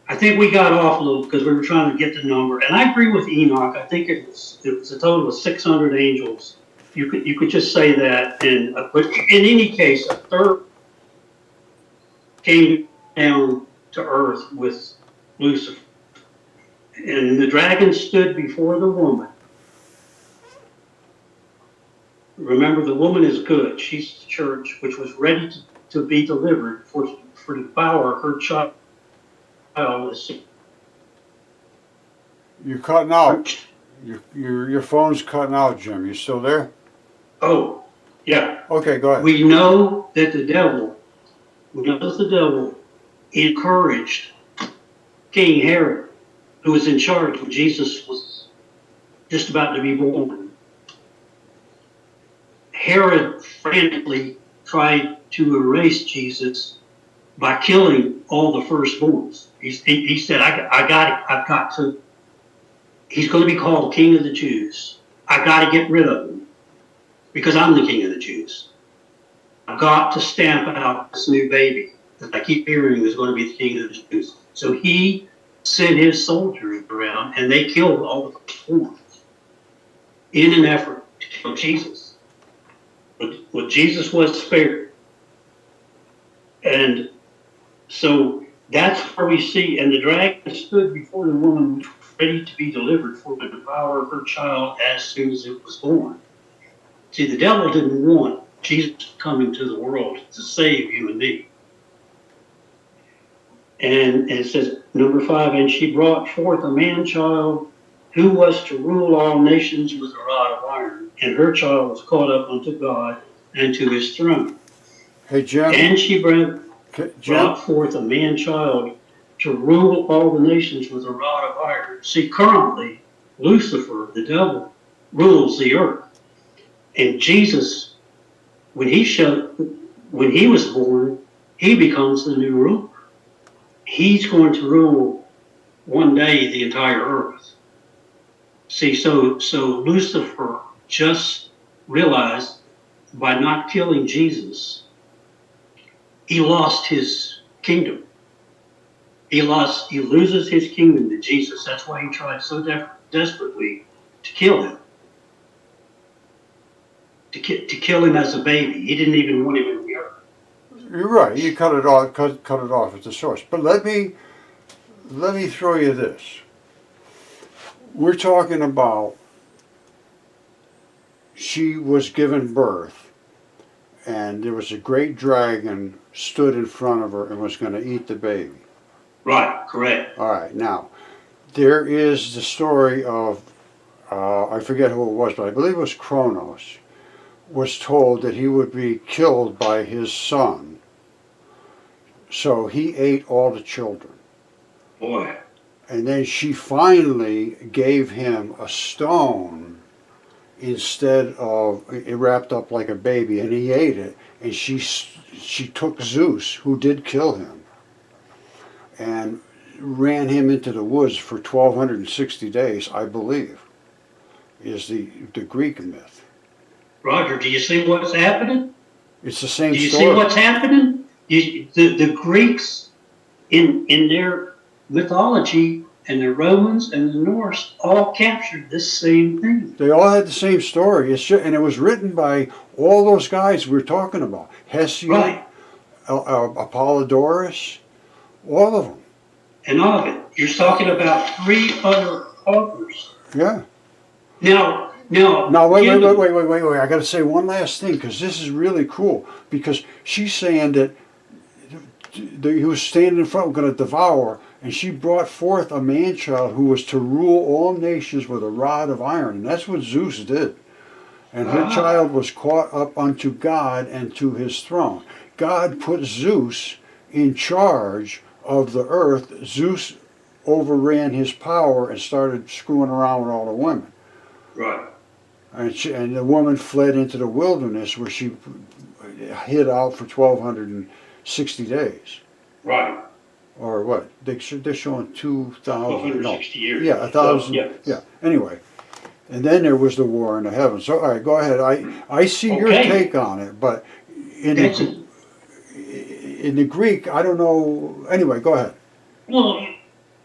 I think we got off a little because we were trying to get the number. And I agree with Enoch. I think it was a total of 600 angels. You could just say that. And but in any case, a third came down to earth with Lucifer. And the dragon stood before the woman. Remember, the woman is good. She's the church, which was ready to be delivered for to devour her child. you're cutting out. Your phone's cutting out, Jim. You still there? Oh, yeah. Okay, go ahead. We know that the devil encouraged King Herod, who was in charge when Jesus was just about to be born. Herod frantically tried to erase Jesus by killing all the firstborns. He said, I've got to, he's going to be called King of the Jews. I've got to get rid of him because I'm the King of the Jews. I've got to stamp out this new baby that I keep hearing is going to be the King of the Jews. So he sent his soldiers around and they killed all the firstborns in an effort to kill Jesus. But Jesus was spared. And so that's where we see, and the dragon stood before the woman ready to be delivered for to devour her child as soon as it was born. See, the devil didn't want Jesus coming to the world to save you and me. And it says, number 5, and she brought forth a man-child who was to rule all nations with a rod of iron, and her child was caught up unto God and to his throne. Hey, Jim. And she brought forth a man-child to rule all the nations with a rod of iron. See, currently, Lucifer, the devil, rules the earth. And Jesus, when he was born, he becomes the new ruler. He's going to rule one day the entire earth. See, so Lucifer just realized by not killing Jesus, he lost his kingdom. He loses his kingdom to Jesus. That's why he tried so desperately to kill him. To kill him as a baby. He didn't even want him in the earth. You're right. You cut it off at the source. But let me throw you this. We're talking about she was given birth, and there was a great dragon stood in front of her and was going to eat the baby. Right, correct. All right, now, there is the story of, I forget who it was, but I believe it was Kronos, was told that he would be killed by his son. So he ate all the children. Boy. And then she finally gave him a stone instead of it wrapped up like a baby, and he ate it. And she took Zeus, who did kill him, and ran him into the woods for 1,260 days, I believe, is the Greek myth. Roger, do you see what's happening? It's the same story. Do you see what's happening? The Greeks, in their mythology, and the Romans and the Norse all captured this same thing. They all had the same story. And it was written by all those guys we were talking about. Hesiod, Right. Apollodorus, all of them. And all of it. You're talking about 3 other authors. Yeah. Now, Now, Now, wait, given- wait. I got to say one last thing because this is really cool. Because she's saying that he was standing in front, going to devour, and she brought forth a man-child who was to rule all nations with a rod of iron. And that's what Zeus did. And her child was caught up unto God and to his throne. God put Zeus in charge of the earth. Zeus overran his power and started screwing around with all the women. Right. And the woman fled into the wilderness where she hid out for 1,260 days. Right. Or what? They're showing 2,000. 160 years. Yeah, 1,000. So, yeah. Anyway. And then there was the war in the heavens. So, all right, go ahead. I see your Okay. take on it, but in the Greek, I don't know. Anyway, go ahead. Well,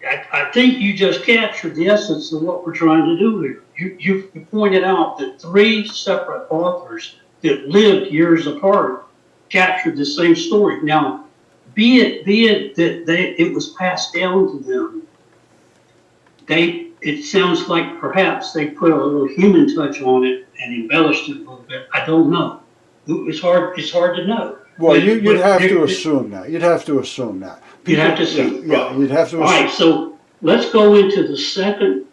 I think you just captured the essence of what we're trying to do here. You pointed out that three separate authors that lived years apart captured the same story. Now, be it that it was passed down to them, it sounds like perhaps they put a little human touch on it and embellished it a little bit. I don't know. It's hard to know. Well, you'd have to assume that. You'd have to assume that. You'd have to assume. Yeah, you'd have to assume. All right, so let's go into the second,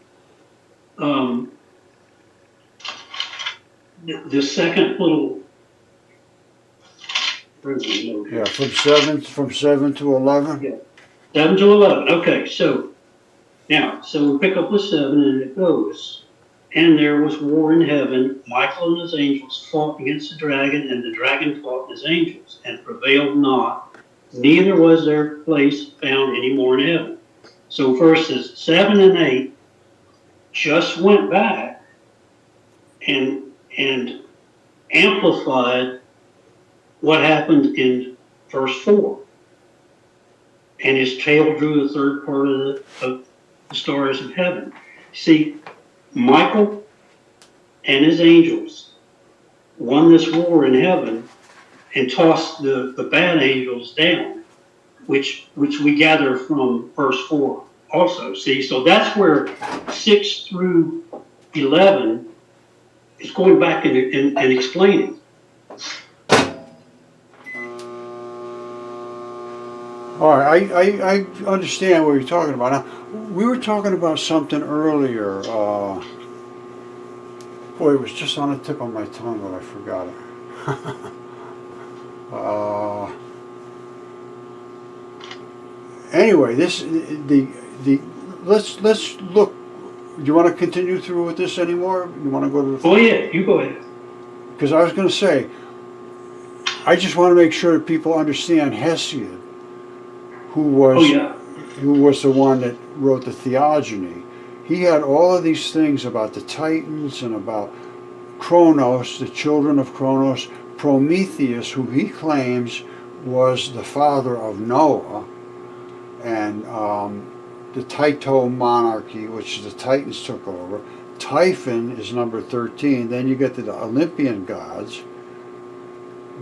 the second little. Yeah, from 7 to 11. Yeah. 7 to 11. Okay, so now, so we pick up with 7 and it goes. And there was war in heaven. Michael and his angels fought against the dragon, and the dragon fought his angels and prevailed not. Neither was their place found any more in heaven. So verses 7 and 8 just went back and amplified what happened in verse 4. And his tail drew the third part of the stars of heaven. See, Michael and his angels won this war in heaven and tossed the bad angels down, which we gather from verse 4 also. See, so that's where 6 through 11 is going back and explaining. All right, I understand what you're talking about. Now, we were talking about something earlier. Boy, it was just on the tip of my tongue, but I forgot it. Anyway, let's look. Do you want to continue through with this anymore? You want to go to the? Oh yeah, you go ahead. Because I was going to say, I just want to make sure that people understand Hesiod, who was the one that wrote the Theogony. He had all of these things about the Titans and about Kronos, the children of Kronos, Prometheus, who he claims was the father of Noah, and the Pt2 monarchy, which the Titans took over. Typhon is number 13. Then you get to the Olympian gods,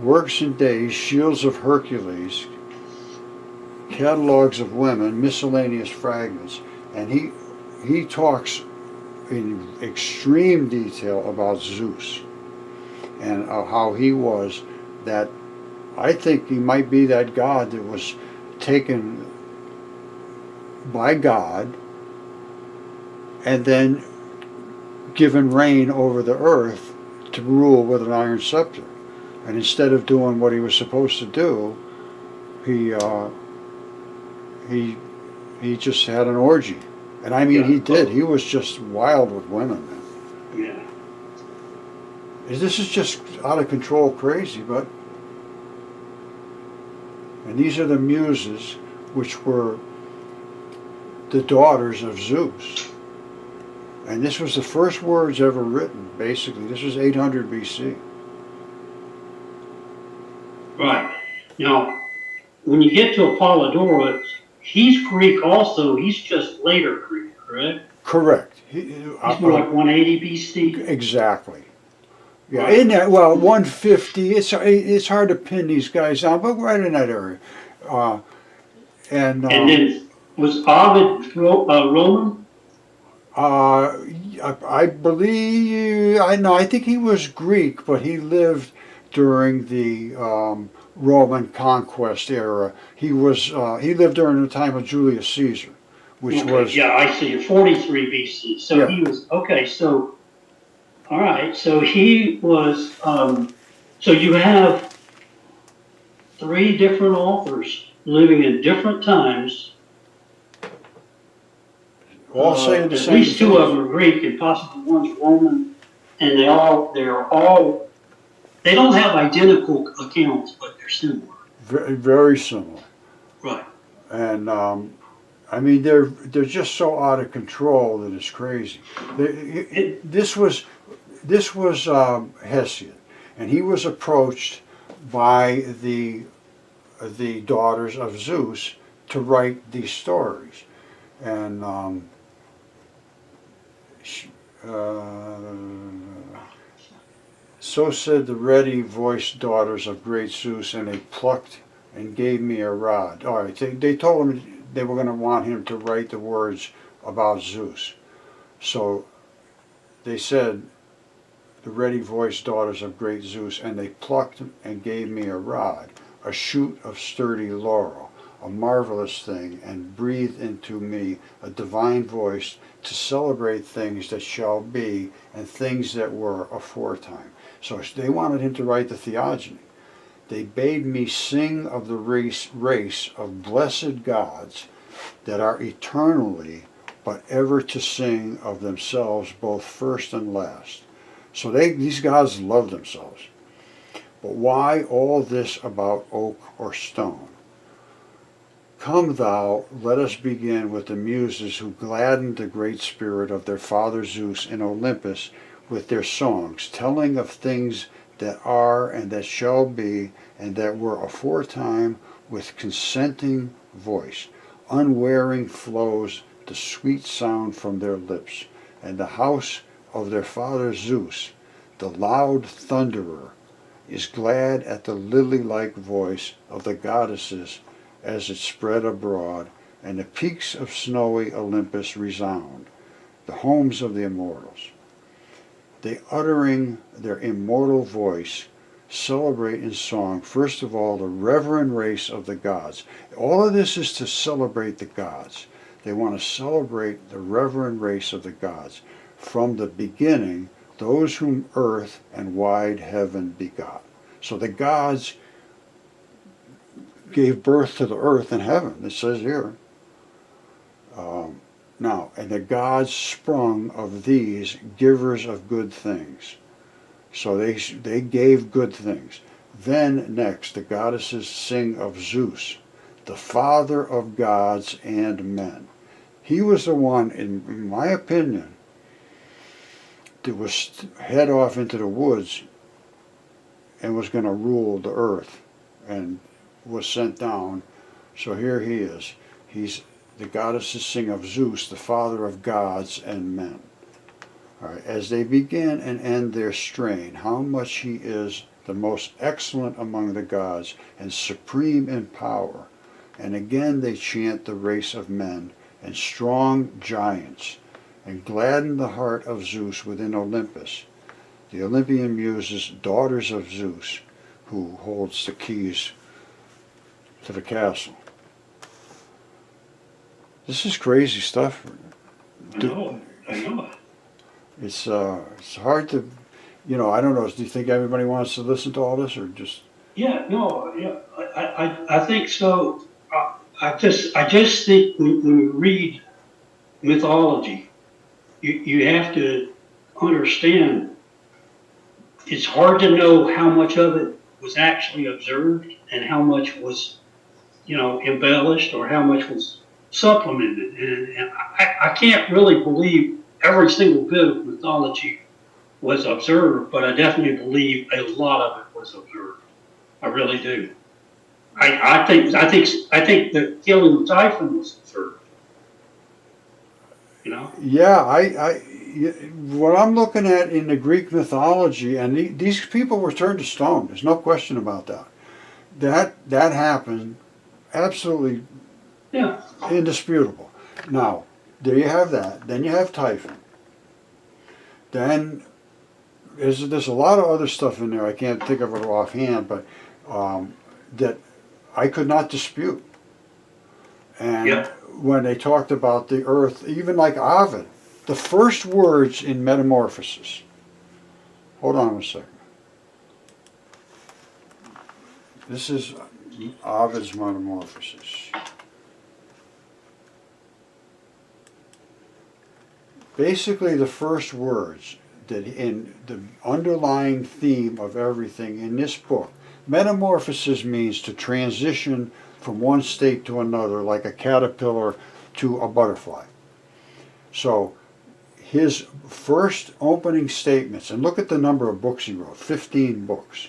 works and days, shields of Hercules, catalogs of women, miscellaneous fragments, and he talks in extreme detail about Zeus and how he was that. I think he might be that god that was taken by God and then given reign over the earth to rule with an iron scepter. And instead of doing what he was supposed to do, he just had an orgy. And I mean, he did. He was just wild with women. Yeah. This is just out of control crazy, but... And these are the muses, which were the daughters of Zeus. And this was the first words ever written, basically. This was 800 BC. Right. Now, when you get to Apollodorus, he's Greek also. He's just later Greek, correct? Correct. He's more like 180 BC. Exactly. Yeah, in that, well, 150. It's hard to pin these guys down, but right in that area. And then was Ovid Roman? I believe, I know, I think he was Greek, but he lived during the Roman conquest era. He lived during the time of Julius Caesar, which Okay, was, yeah, I see, 43 BC. So yeah, he was, okay, so, all right, so he was, so you have three different authors living in different times. all saying the At same least two of things. them are Greek and possibly one's Roman, and they don't have identical accounts, but they're similar. Very, very similar. Right. And I mean, they're just so out of control that it's crazy. This was Hesiod, and he was approached by the daughters of Zeus to write these stories, and so said the ready-voiced daughters of great Zeus, and they plucked and gave me a rod. All right, they told him they were going to want him to write the words about Zeus. So they said, the ready-voiced daughters of great Zeus, and they plucked and gave me a rod, a shoot of sturdy laurel, a marvelous thing, and breathed into me a divine voice to celebrate things that shall be and things that were aforetime. So they wanted him to write the theogony. They bade me sing of the race of blessed gods that are eternally, but ever to sing of themselves both first and last. So these gods love themselves. But why all this about oak or stone? Come thou, let us begin with the Muses who gladdened the great spirit of their father Zeus in Olympus with their songs, telling of things that are and that shall be and that were aforetime with consenting voice. Unwearing flows the sweet sound from their lips, and the house of their father Zeus, the loud thunderer, is glad at the lily-like voice of the goddesses as it spread abroad, and the peaks of snowy Olympus resound, the homes of the immortals. They, uttering their immortal voice, celebrate in song, first of all, the reverend race of the gods. All of this is to celebrate the gods. They want to celebrate the reverend race of the gods. From the beginning, those whom earth and wide heaven begot. So the gods gave birth to the earth and heaven, it says here. Now, and the gods sprung of these givers of good things. So they gave good things. Then next, the goddesses sing of Zeus, the father of gods and men. He was the one, in my opinion, that was head off into the woods and was going to rule the earth and was sent down. So here he is. The goddesses sing of Zeus, the father of gods and men. All right, as they begin and end their strain, how much he is the most excellent among the gods and supreme in power. And again they chant the race of men and strong giants, and gladden the heart of Zeus within Olympus, the Olympian muses, daughters of Zeus, who holds the keys to the castle. This is crazy stuff. I know it. It's hard to, I don't know. Do you think everybody wants to listen to all this, or just? Yeah, no, yeah, I think so. I just think when you read mythology, you have to understand it's hard to know how much of it was actually observed and how much was, embellished or how much was supplemented. And I can't really believe every single bit of mythology was observed, but I definitely believe a lot of it was observed. I really do. I think the killing of Typhon was observed. Yeah, what I'm looking at in the Greek mythology, and these people were turned to stone. There's no question about that. That happened, absolutely, Yeah. indisputable. Now, there you have that. Then you have Typhon. Then there's a lot of other stuff in there, I can't think of it offhand, but that I could not dispute. And Yeah. when they talked about the earth, even like Ovid, the first words in Metamorphosis. Hold on a second. This is Ovid's Metamorphosis. Basically, the first words that in the underlying theme of everything in this book, metamorphosis means to transition from one state to another, like a caterpillar to a butterfly. So his first opening statements, and look at the number of books he wrote, 15 books.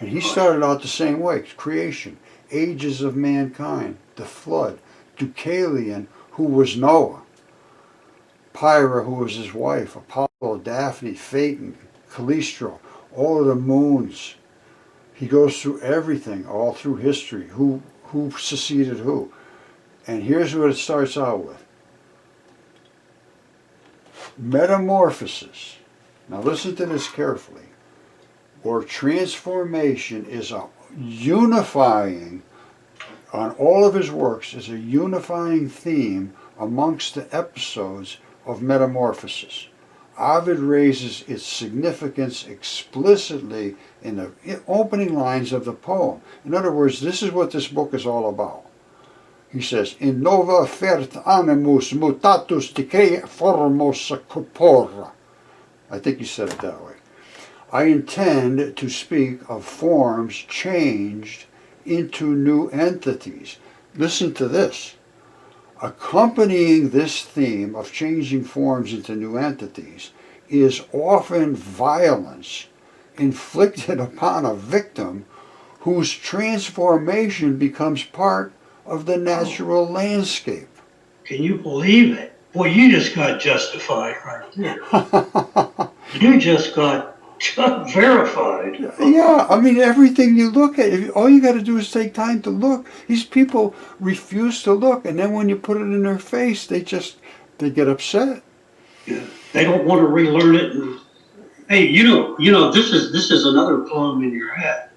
And he started out the same way: creation, ages of mankind, the flood, Deucalion, who was Noah, Pyrrha, who was his wife, Apollo, Daphne, Phaeton, Callisto, all of the moons. He goes through everything, all through history, who succeeded who. And here's what it starts out with. Metamorphosis. Now listen to this carefully. Or transformation is a unifying, on all of his works, is a unifying theme amongst the episodes of Metamorphosis. Ovid raises its significance explicitly in the opening lines of the poem. In other words, this is what this book is all about. He says, "In nova fert animus mutatus decay formos corpora." I think he said it that way. I intend to speak of forms changed into new entities. Listen to this. Accompanying this theme of changing forms into new entities is often violence inflicted upon a victim whose transformation becomes part of the natural landscape. Can you believe it? Boy, you just got justified right there. You just got verified. Yeah, I mean, everything you look at, all you got to do is take time to look. These people refuse to look, and then when you put it in their face, they get upset. Yeah. They don't want to relearn it. And, hey, this is another plum in your hat.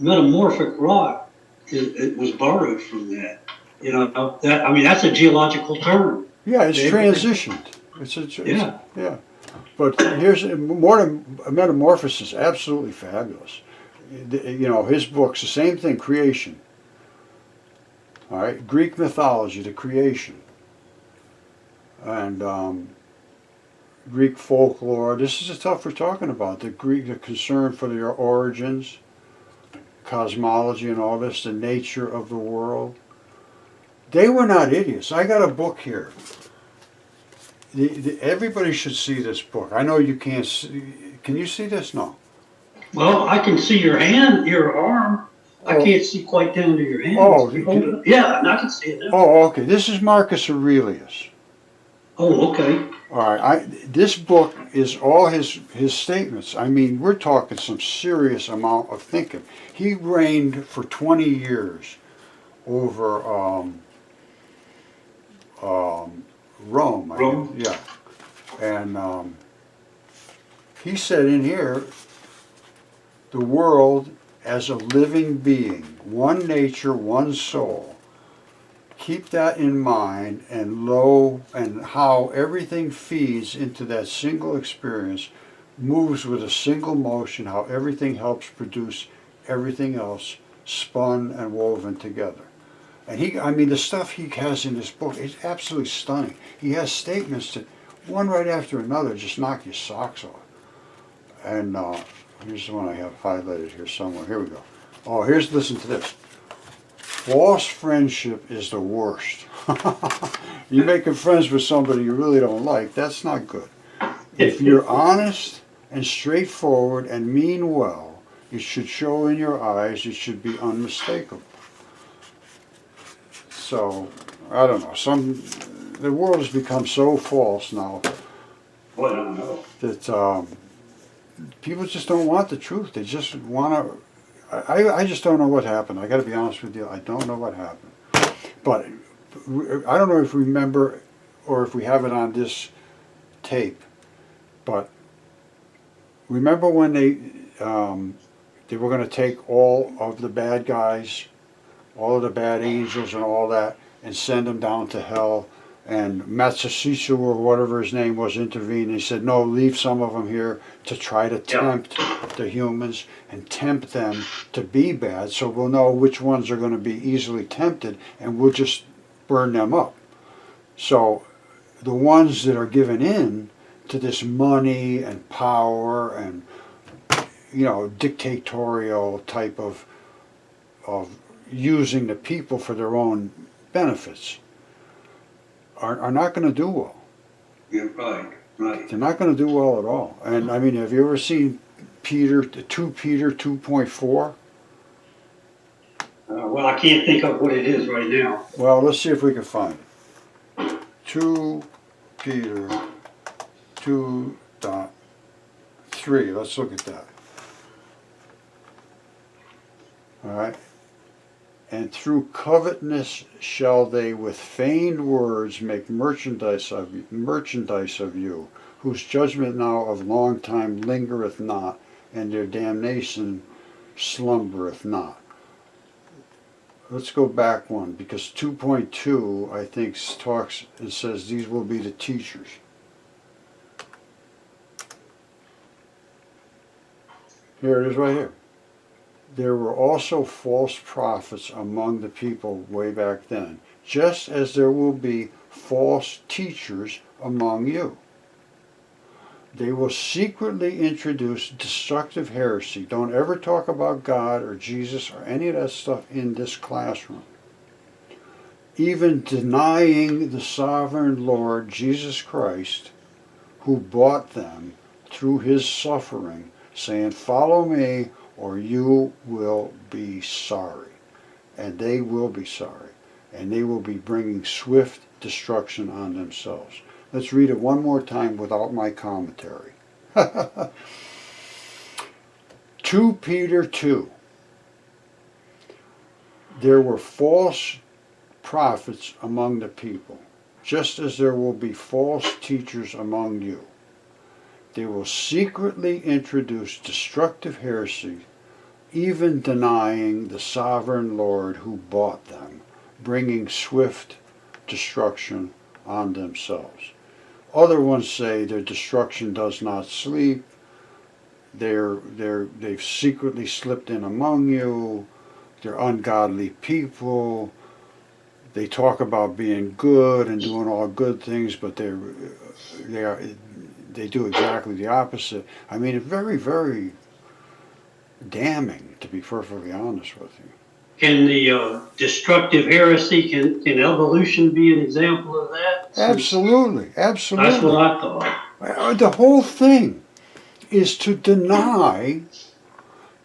Metamorphic rock, it was borrowed from that. That's a geological term. Yeah, it's transitioned. Yeah. But here's Metamorphosis, absolutely fabulous. His books, the same thing, creation. All right, Greek mythology, the creation, and Greek folklore. This is the stuff we're talking about. The concern for their origins, cosmology, and all this, the nature of the world. They were not idiots. I got a book here. Everybody should see this book. I know you can't see. Can you see this? No. Well, I can see your hand, your arm. I can't see quite down to your hand. Oh, yeah, I can see it now. Oh, okay. This is Marcus Aurelius. Oh, okay. All right. This book is all his statements. I mean, we're talking some serious amount of thinking. He reigned for 20 years over Rome. Rome? Yeah. And he said in here, the world as a living being, one nature, one soul. Keep that in mind, and how everything feeds into that single experience, moves with a single motion, how everything helps produce everything else spun and woven together. And the stuff he has in this book is absolutely stunning. He has statements that, one right after another, just knock your socks off. And here's the one I have highlighted here somewhere. Here we go. Oh, listen to this. False friendship is the worst. You're making friends with somebody you really don't like. That's not good. If you're honest and straightforward and mean well, it should show in your eyes. It should be unmistakable. So, I don't know. The world has become so false now. Well, I don't know. That people just don't want the truth. They just want to. I just don't know what happened. I got to be honest with you. I don't know what happened. But I don't know if we remember or if we have it on this tape, but remember when they were going to take all of the bad guys, all of the bad angels and all that, and send them down to hell, and Matsushitsu or whatever his name was intervened. He said, no, leave some of them here to try to tempt the humans and tempt them to be bad, so we'll know which ones are going to be easily tempted, and we'll just burn them up. So the ones that are given in to this money and power and, you know, dictatorial type of using the people for their own benefits are not going to do well. Yeah, right, right. They're not going to do well at all. And I mean, have you ever seen Peter 2.4? Well, I can't think of what it is right now. Well, let's see if we can find it. 2 Peter 2.3. Let's look at that. All right. And through covetousness shall they with feigned words make merchandise of you, whose judgment now of long time lingereth not, and their damnation slumbereth not. Let's go back one, because 2.2 I think talks and says these will be the teachers. Here it is right here. There were also false prophets among the people way back then, just as there will be false teachers among you. They will secretly introduce destructive heresy. Don't ever talk about God or Jesus or any of that stuff in this classroom. Even denying the sovereign Lord Jesus Christ, who bought them through his suffering, saying, follow me, or you will be sorry. And they will be sorry. And they will be bringing swift destruction on themselves. Let's read it one more time without my commentary. 2 Peter 2. There were false prophets among the people, just as there will be false teachers among you. They will secretly introduce destructive heresy, even denying the sovereign Lord who bought them, bringing swift destruction on themselves. Other ones say their destruction does not sleep. They've secretly slipped in among you. They're ungodly people. They talk about being good and doing all good things, but they do exactly the opposite. I mean, it's very, very damning, to be perfectly honest with you. Can the destructive heresy, can evolution be an example of that? Absolutely, absolutely. That's what I thought. The whole thing is to deny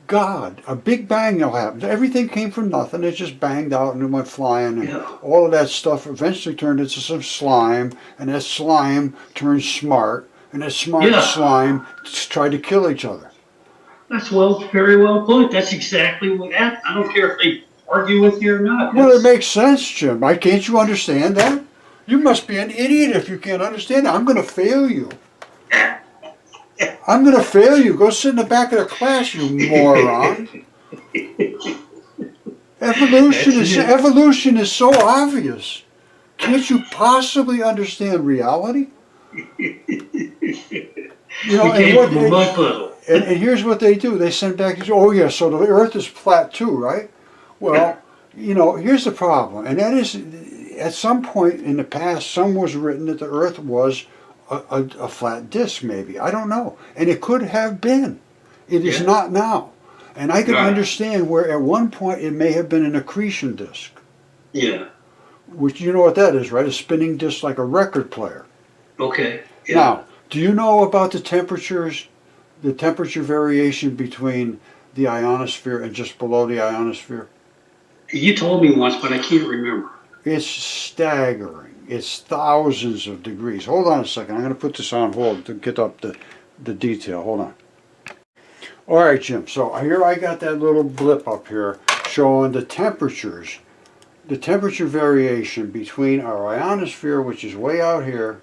God. A big bang will happen. Everything came from nothing. It just banged out and it went flying. And all of that stuff eventually turned into some slime. And that slime turned smart. And that smart slime tried to kill each other. That's very well put. That's exactly what happened. I don't care if they argue with you or not. Well, it makes sense, Jim. Can't you understand that? You must be an idiot if you can't understand that. I'm going to fail you. I'm going to fail you. Go sit in the back of the class, you moron. Evolution is so obvious. Can't you possibly understand reality? You know, and here's what they do. They send back these, oh yeah, so the earth is flat too, right? Well, you know, here's the problem. And that is, at some point in the past, some was written that the earth was a flat disk, maybe. I don't know. And it could have been. It is not now. And I can understand where at one point it may have been an accretion disk. Yeah. Which, you know what that is, right? A spinning disk like a record player. Okay. Yeah. Now, do you know about the temperature variation between the ionosphere and just below the ionosphere? You told me once, but I can't remember. It's staggering. It's thousands of degrees. Hold on a second. I'm going to put this on hold to get up the detail. Hold on. All right, Jim. So here I got that little blip up here showing the temperatures, the temperature variation between our ionosphere, which is way out here.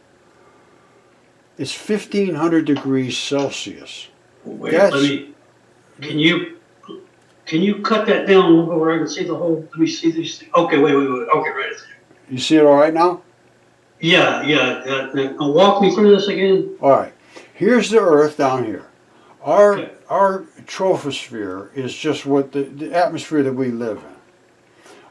It's 1,500 degrees Celsius. Wait, That's- let me, can you cut that down a little bit where I can see the whole, let me see these things. Okay, wait, okay, right there. You see it all right now? Yeah, walk me through this again. All right. Here's the Earth down here. Our Okay. our troposphere is just what the atmosphere that we live in.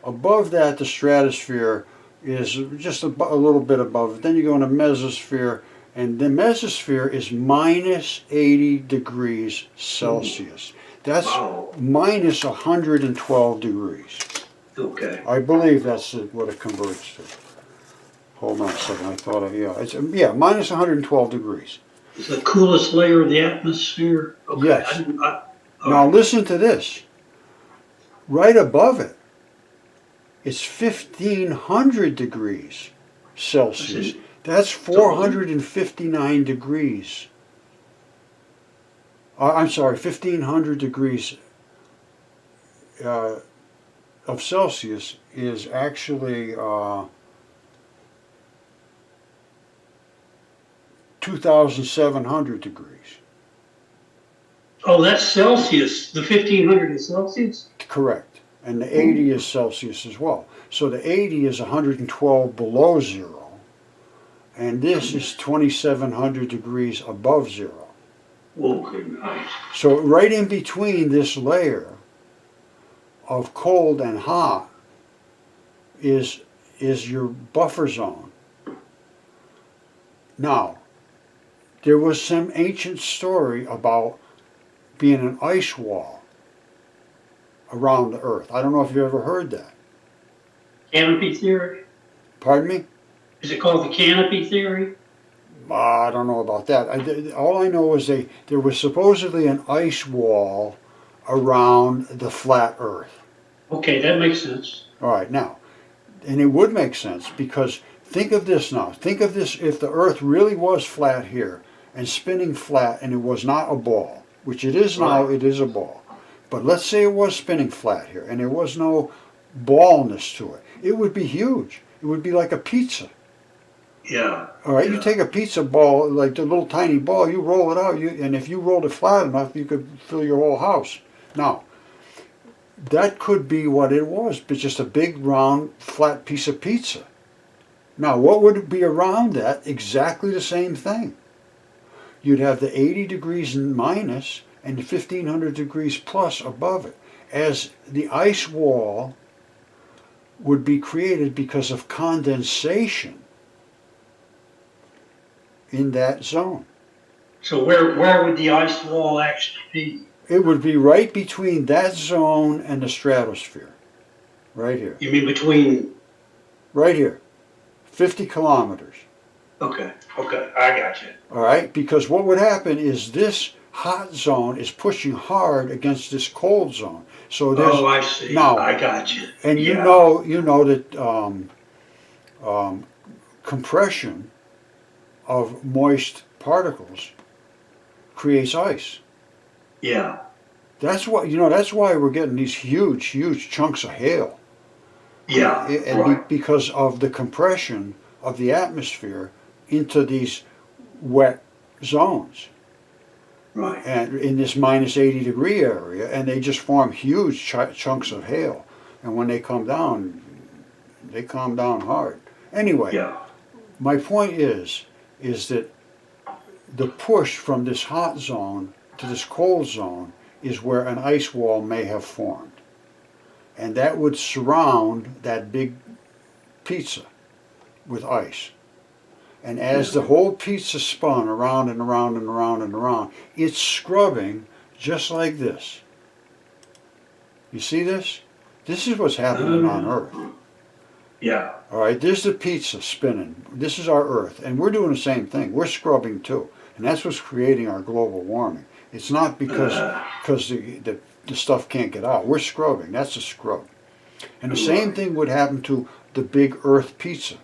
Above that, the stratosphere is just a little bit above it. Then you go into mesosphere, and the mesosphere is minus 80 degrees Celsius. That's Wow. minus 112 degrees. Okay. I believe that's what it converts to. Hold on a second. I thought, it's minus 112 degrees. It's the coolest layer of the atmosphere. Okay. Yes. All Now right. listen to this. Right above it, it's 1,500 degrees Celsius. That's 459 degrees. I'm sorry, 1,500 degrees of Celsius is actually 2,700 degrees. Oh, that's Celsius. The 1,500 is Celsius? Correct. And the 80 is Celsius as well. So the 80 is 112 below zero, and this is 2,700 degrees above zero. Okay, nice. So right in between this layer of cold and hot is your buffer zone. Now, there was some ancient story about being an ice wall around the Earth. I don't know if you've ever heard that. Canopy theory? Pardon me? Is it called the canopy theory? I don't know about that. All I know is there was supposedly an ice wall around the flat Earth. Okay, that makes sense. All right, now, and it would make sense because think of this now. Think of this if the Earth really was flat here and spinning flat and it was not a ball, which it is now, Right. it is a ball. But let's say it was spinning flat here and there was no ballness to it. It would be huge. It would be like a pizza. Yeah. All right, Yeah. you take a pizza ball, like the little tiny ball, you roll it out, and if you rolled it flat enough, you could fill your whole house. Now, that could be what it was, but just a big, round, flat piece of pizza. Now, what would be around that? Exactly the same thing. You'd have the 80 degrees minus and the 1,500 degrees plus above it, as the ice wall would be created because of condensation in that zone. So where would the ice wall actually be? It would be right between that zone and the stratosphere. Right here. You mean between? Right here. 50 kilometers. Okay, I got you. All right? Because what would happen is this hot zone is pushing hard against this cold zone. So there's I see. now, I got you. and Yeah. you know that compression of moist particles creates ice. Yeah. That's why we're getting these huge chunks of hail. Yeah. And Right. because of the compression of the atmosphere into these wet zones, Right. and in this minus 80 degree area, and they just form huge chunks of hail. And when they come down hard. Anyway, Yeah. my point is that the push from this hot zone to this cold zone is where an ice wall may have formed. And that would surround that big pizza with ice. And as the whole pizza spun around and around and around and around, it's scrubbing just like this. You see this? This is what's happening on Earth. Yeah. All right, there's the pizza spinning. This is our Earth, and we're doing the same thing. We're scrubbing too, and that's what's creating our global warming. It's not because the stuff can't get out. We're scrubbing. That's a scrub. And the same thing would happen to the big Earth pizza.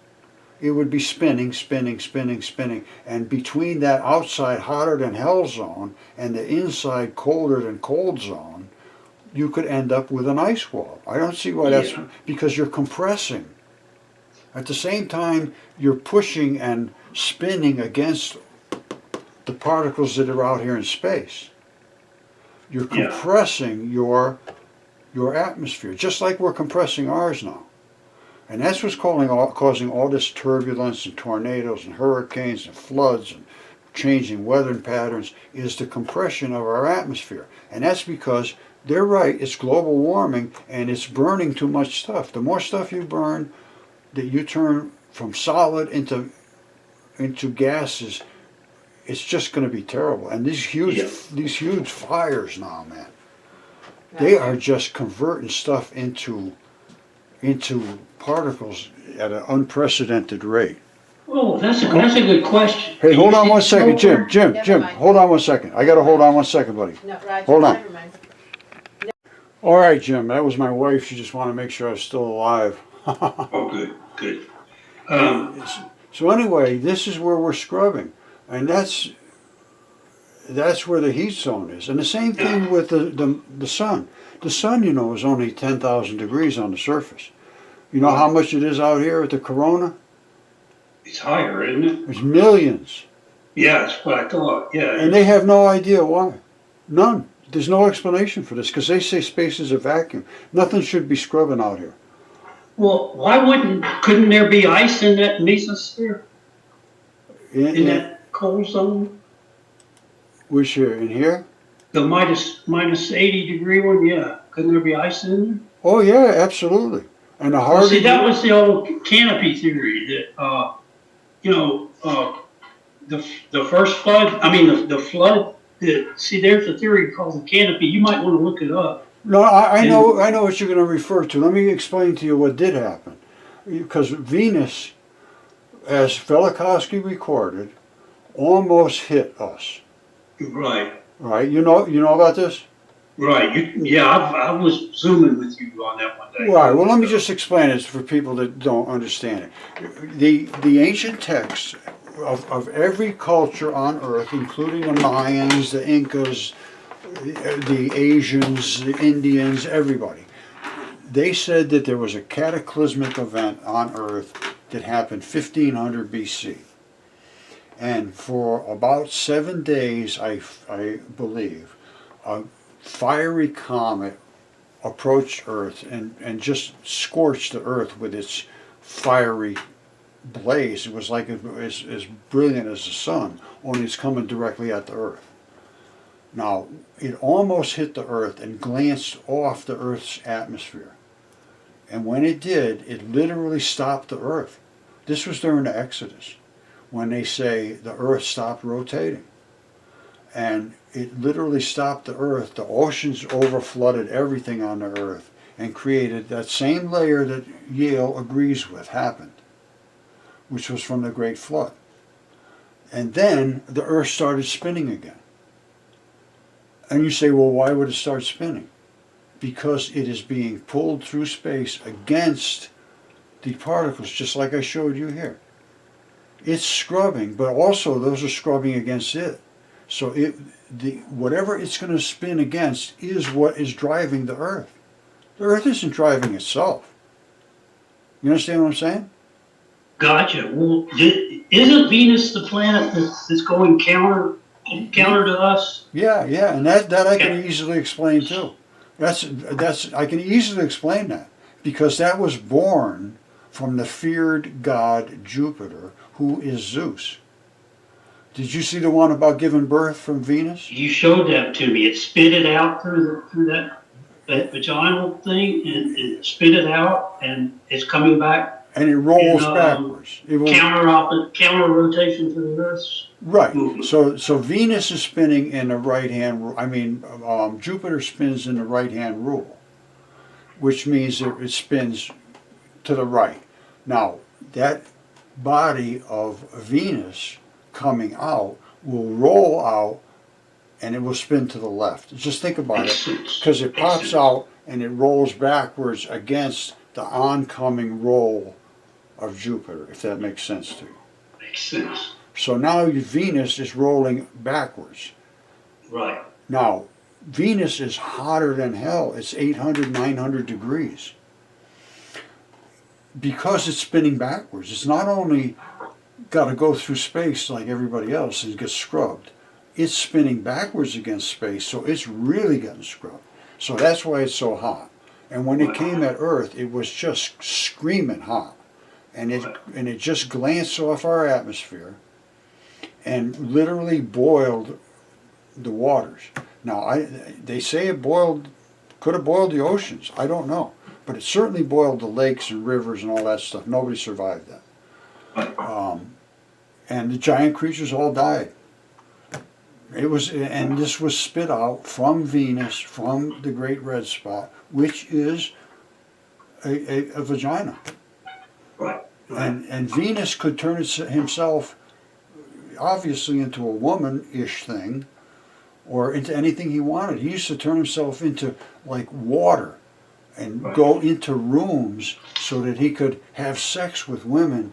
It would be spinning, and between that outside hotter than hell zone and the inside colder than cold zone, you could end up with an ice wall. I don't see why that's because you're compressing. At the same time, you're pushing and spinning against the particles that are out here in space. You're Yeah. compressing your atmosphere, just like we're compressing ours now. And that's what's causing all this turbulence and tornadoes and hurricanes and floods and changing weather patterns, is the compression of our atmosphere. And that's because they're right, it's global warming and it's burning too much stuff. The more stuff you burn, that you turn from solid into gases, it's just going to be terrible. And these huge fires now, man, they are just converting stuff into particles at an unprecedented rate. Oh, that's a good question. Hey, hold on one second, Jim, Never mind. hold on one second. I gotta hold on one second, buddy. No, Roger, Hold on. never mind. All right, Jim, that was my wife. She just wanted to make sure I was still alive. Oh, good. So anyway, this is where we're scrubbing, and that's where the heat zone is. And the same thing with the sun. The sun, you know, is only 10,000 degrees on the surface. You know how much it is out here at the corona? It's higher, isn't it? It's millions. Yeah, that's what I thought. Yeah. And they have no idea why. None. There's no explanation for this, because they say space is a vacuum. Nothing should be scrubbing out here. Well, couldn't there be ice in that mesosphere? In that cold zone? Which here? In here? The minus 80 degree one, yeah. Couldn't there be ice in there? Oh yeah, absolutely. And the harder. See, that was the old canopy theory that, the first flood, the flood, see, there's a theory called the canopy. You might want to look it up. No, I know what you're going to refer to. Let me explain to you what did happen. Because Venus, as Velikovsky recorded, almost hit us. Right. Right? You know about this? Right. I was zooming with you on that one day. Right. Well, let me just explain it for people that don't understand it. The ancient texts of every culture on Earth, including the Mayans, the Incas, the Asians, the Indians, everybody, they said that there was a cataclysmic event on Earth that happened 1500 BC. And for about 7 days, I believe, a fiery comet approached Earth and just scorched the Earth with its fiery blaze. It was like as brilliant as the sun, only it's coming directly at the Earth. Now, it almost hit the Earth and glanced off the Earth's atmosphere. And when it did, it literally stopped the Earth. This was during the Exodus, when they say the Earth stopped rotating. And it literally stopped the Earth. The oceans overflooded everything on the Earth and created that same layer that Yale agrees with happened, which was from the Great Flood. And then the Earth started spinning again. And you say, well, why would it start spinning? Because it is being pulled through space against the particles, just like I showed you here. It's scrubbing, but also those are scrubbing against it. So whatever it's going to spin against is what is driving the Earth. The Earth isn't driving itself. You understand what I'm saying? Gotcha. Well, isn't Venus the planet that's going counter to us? Yeah, and that I can easily explain too. That's I can easily explain that, because that was born from the feared god Jupiter, who is Zeus. Did you see the one about giving birth from Venus? You showed that to me. It spit it out through that vaginal thing, and it spit it out, and it's coming back. And it rolls backwards. It will, counter rotation to the Earth's right. movement. So Venus is spinning in the right hand. Jupiter spins in the right hand rule, which means it spins to the right. Now that body of Venus coming out will roll out, and it will spin to the left. Just think about it, because it pops out and it rolls backwards against the oncoming roll of Jupiter, if that makes sense to you. Makes sense. So now Venus is rolling backwards. Right. Now, Venus is hotter than hell. It's 800, 900 degrees. Because it's spinning backwards, it's not only got to go through space like everybody else and get scrubbed, it's spinning backwards against space, so it's really getting scrubbed. So that's why it's so hot. And when it came at Earth, it was just screaming hot. And it just glanced off our atmosphere and literally boiled the waters. Now, they say it could have boiled the oceans. I don't know. But it certainly boiled the lakes and rivers and all that stuff. Nobody survived that. And the giant creatures all died. And this was spit out from Venus, from the Great Red Spot, which is a vagina. Right. And Venus could turn himself, obviously, into a woman-ish thing, or into anything he wanted. He used to turn himself into, like, water, and go into rooms so that he could have sex with women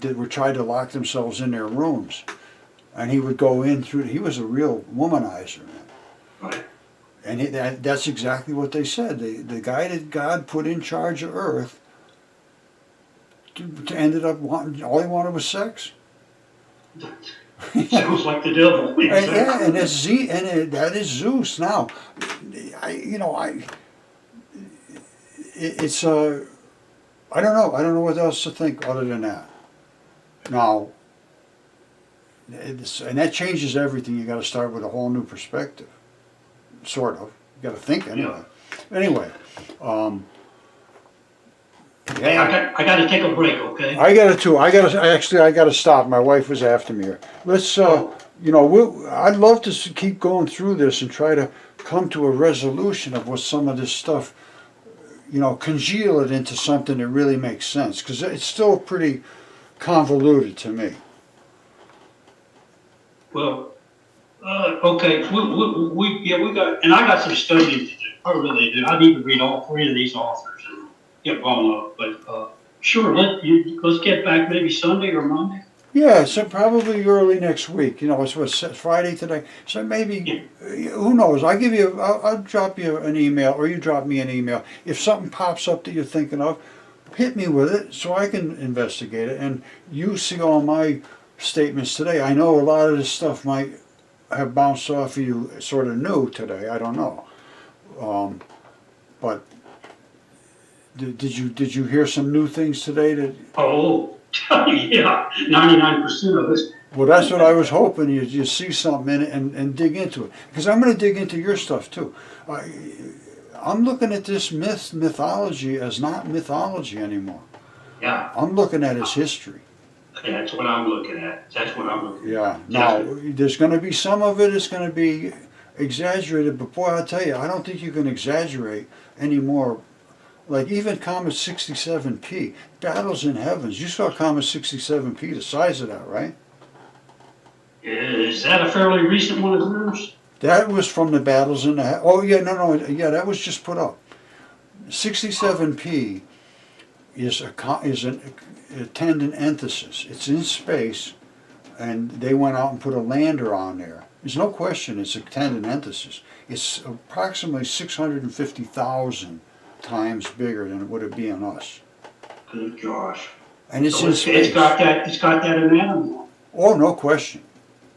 that were trying to lock themselves in their rooms. And he would go in through, he was a real womanizer, man. Right. And that's exactly what they said. The guy that God put in charge of Earth ended up wanting, all he wanted was sex. Sounds like the devil. Yeah, and that is Zeus. Now, it's I don't know. I don't know what else to think other than that. Now, and that changes everything. You got to start with a whole new perspective, sort of. You got to think anyway. Yeah. Anyway, Hey, I got to take a break, okay? I got to too. I got to stop. My wife was after me here. Let's, I'd love to keep going through this and try to come to a resolution of what some of this stuff, congeal it into something that really makes sense, because it's still pretty convoluted to me. Well, okay, we got, and I got some studying to do. I really do. I need to read all three of these authors and get blown up. But sure, let's get back maybe Sunday or Monday. Yeah, so probably early next week. It's Friday today, so maybe who knows? I'll drop you an email, or you drop me an email if something pops up that you're thinking of. Hit me with it so I can investigate it, and you see all my statements today. I know a lot of this stuff might have bounced off of you sort of new today. I don't know, but did you hear some new things today that? Oh, yeah, 99% of it. Well, that's what I was hoping. You see something in it and dig into it, because I'm going to dig into your stuff too. I'm looking at this mythology as not mythology anymore. Yeah. I'm looking at its history. That's what I'm looking at. Yeah. Now, there's going to be some of it is going to be exaggerated, but boy, I'll tell you, I don't think you can exaggerate anymore. Like even Comet 67P, Battles in Heavens. You saw Comet 67P, the size of that, right? Is that a fairly recent one of yours? That was from the Battles in the Oh, yeah, no, yeah, that was just put up. 67P is a tendon enthesis. It's in space, and they went out and put a lander on there. There's no question it's a tendon enthesis. It's approximately 650,000 times bigger than it would be on us. Good gosh. And it's in space. It's got that anatomy. Oh, no question.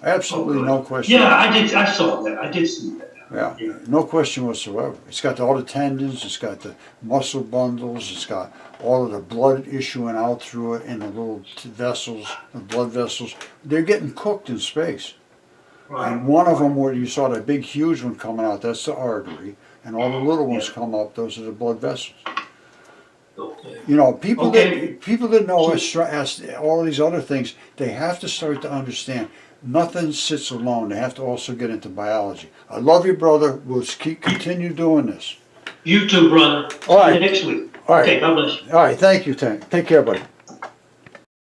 Absolutely no question. Yeah, I saw that. I did see that. Yeah, no question whatsoever. It's got all the tendons, it's got the muscle bundles, it's got all of the blood issuing out through it in the little vessels, the blood vessels. They're getting cooked in space. Right. And one of them where you saw that big huge one coming out, that's the artery. And all the little ones come up, those are the blood vessels. Okay. People that know as all these other things, they have to start to understand nothing sits alone. They have to also get into biology. I love you, brother. We'll continue doing this. You too, brother. All right. See you next week. All right. Okay, God bless you. All right, thank you, Tank. Take care, buddy.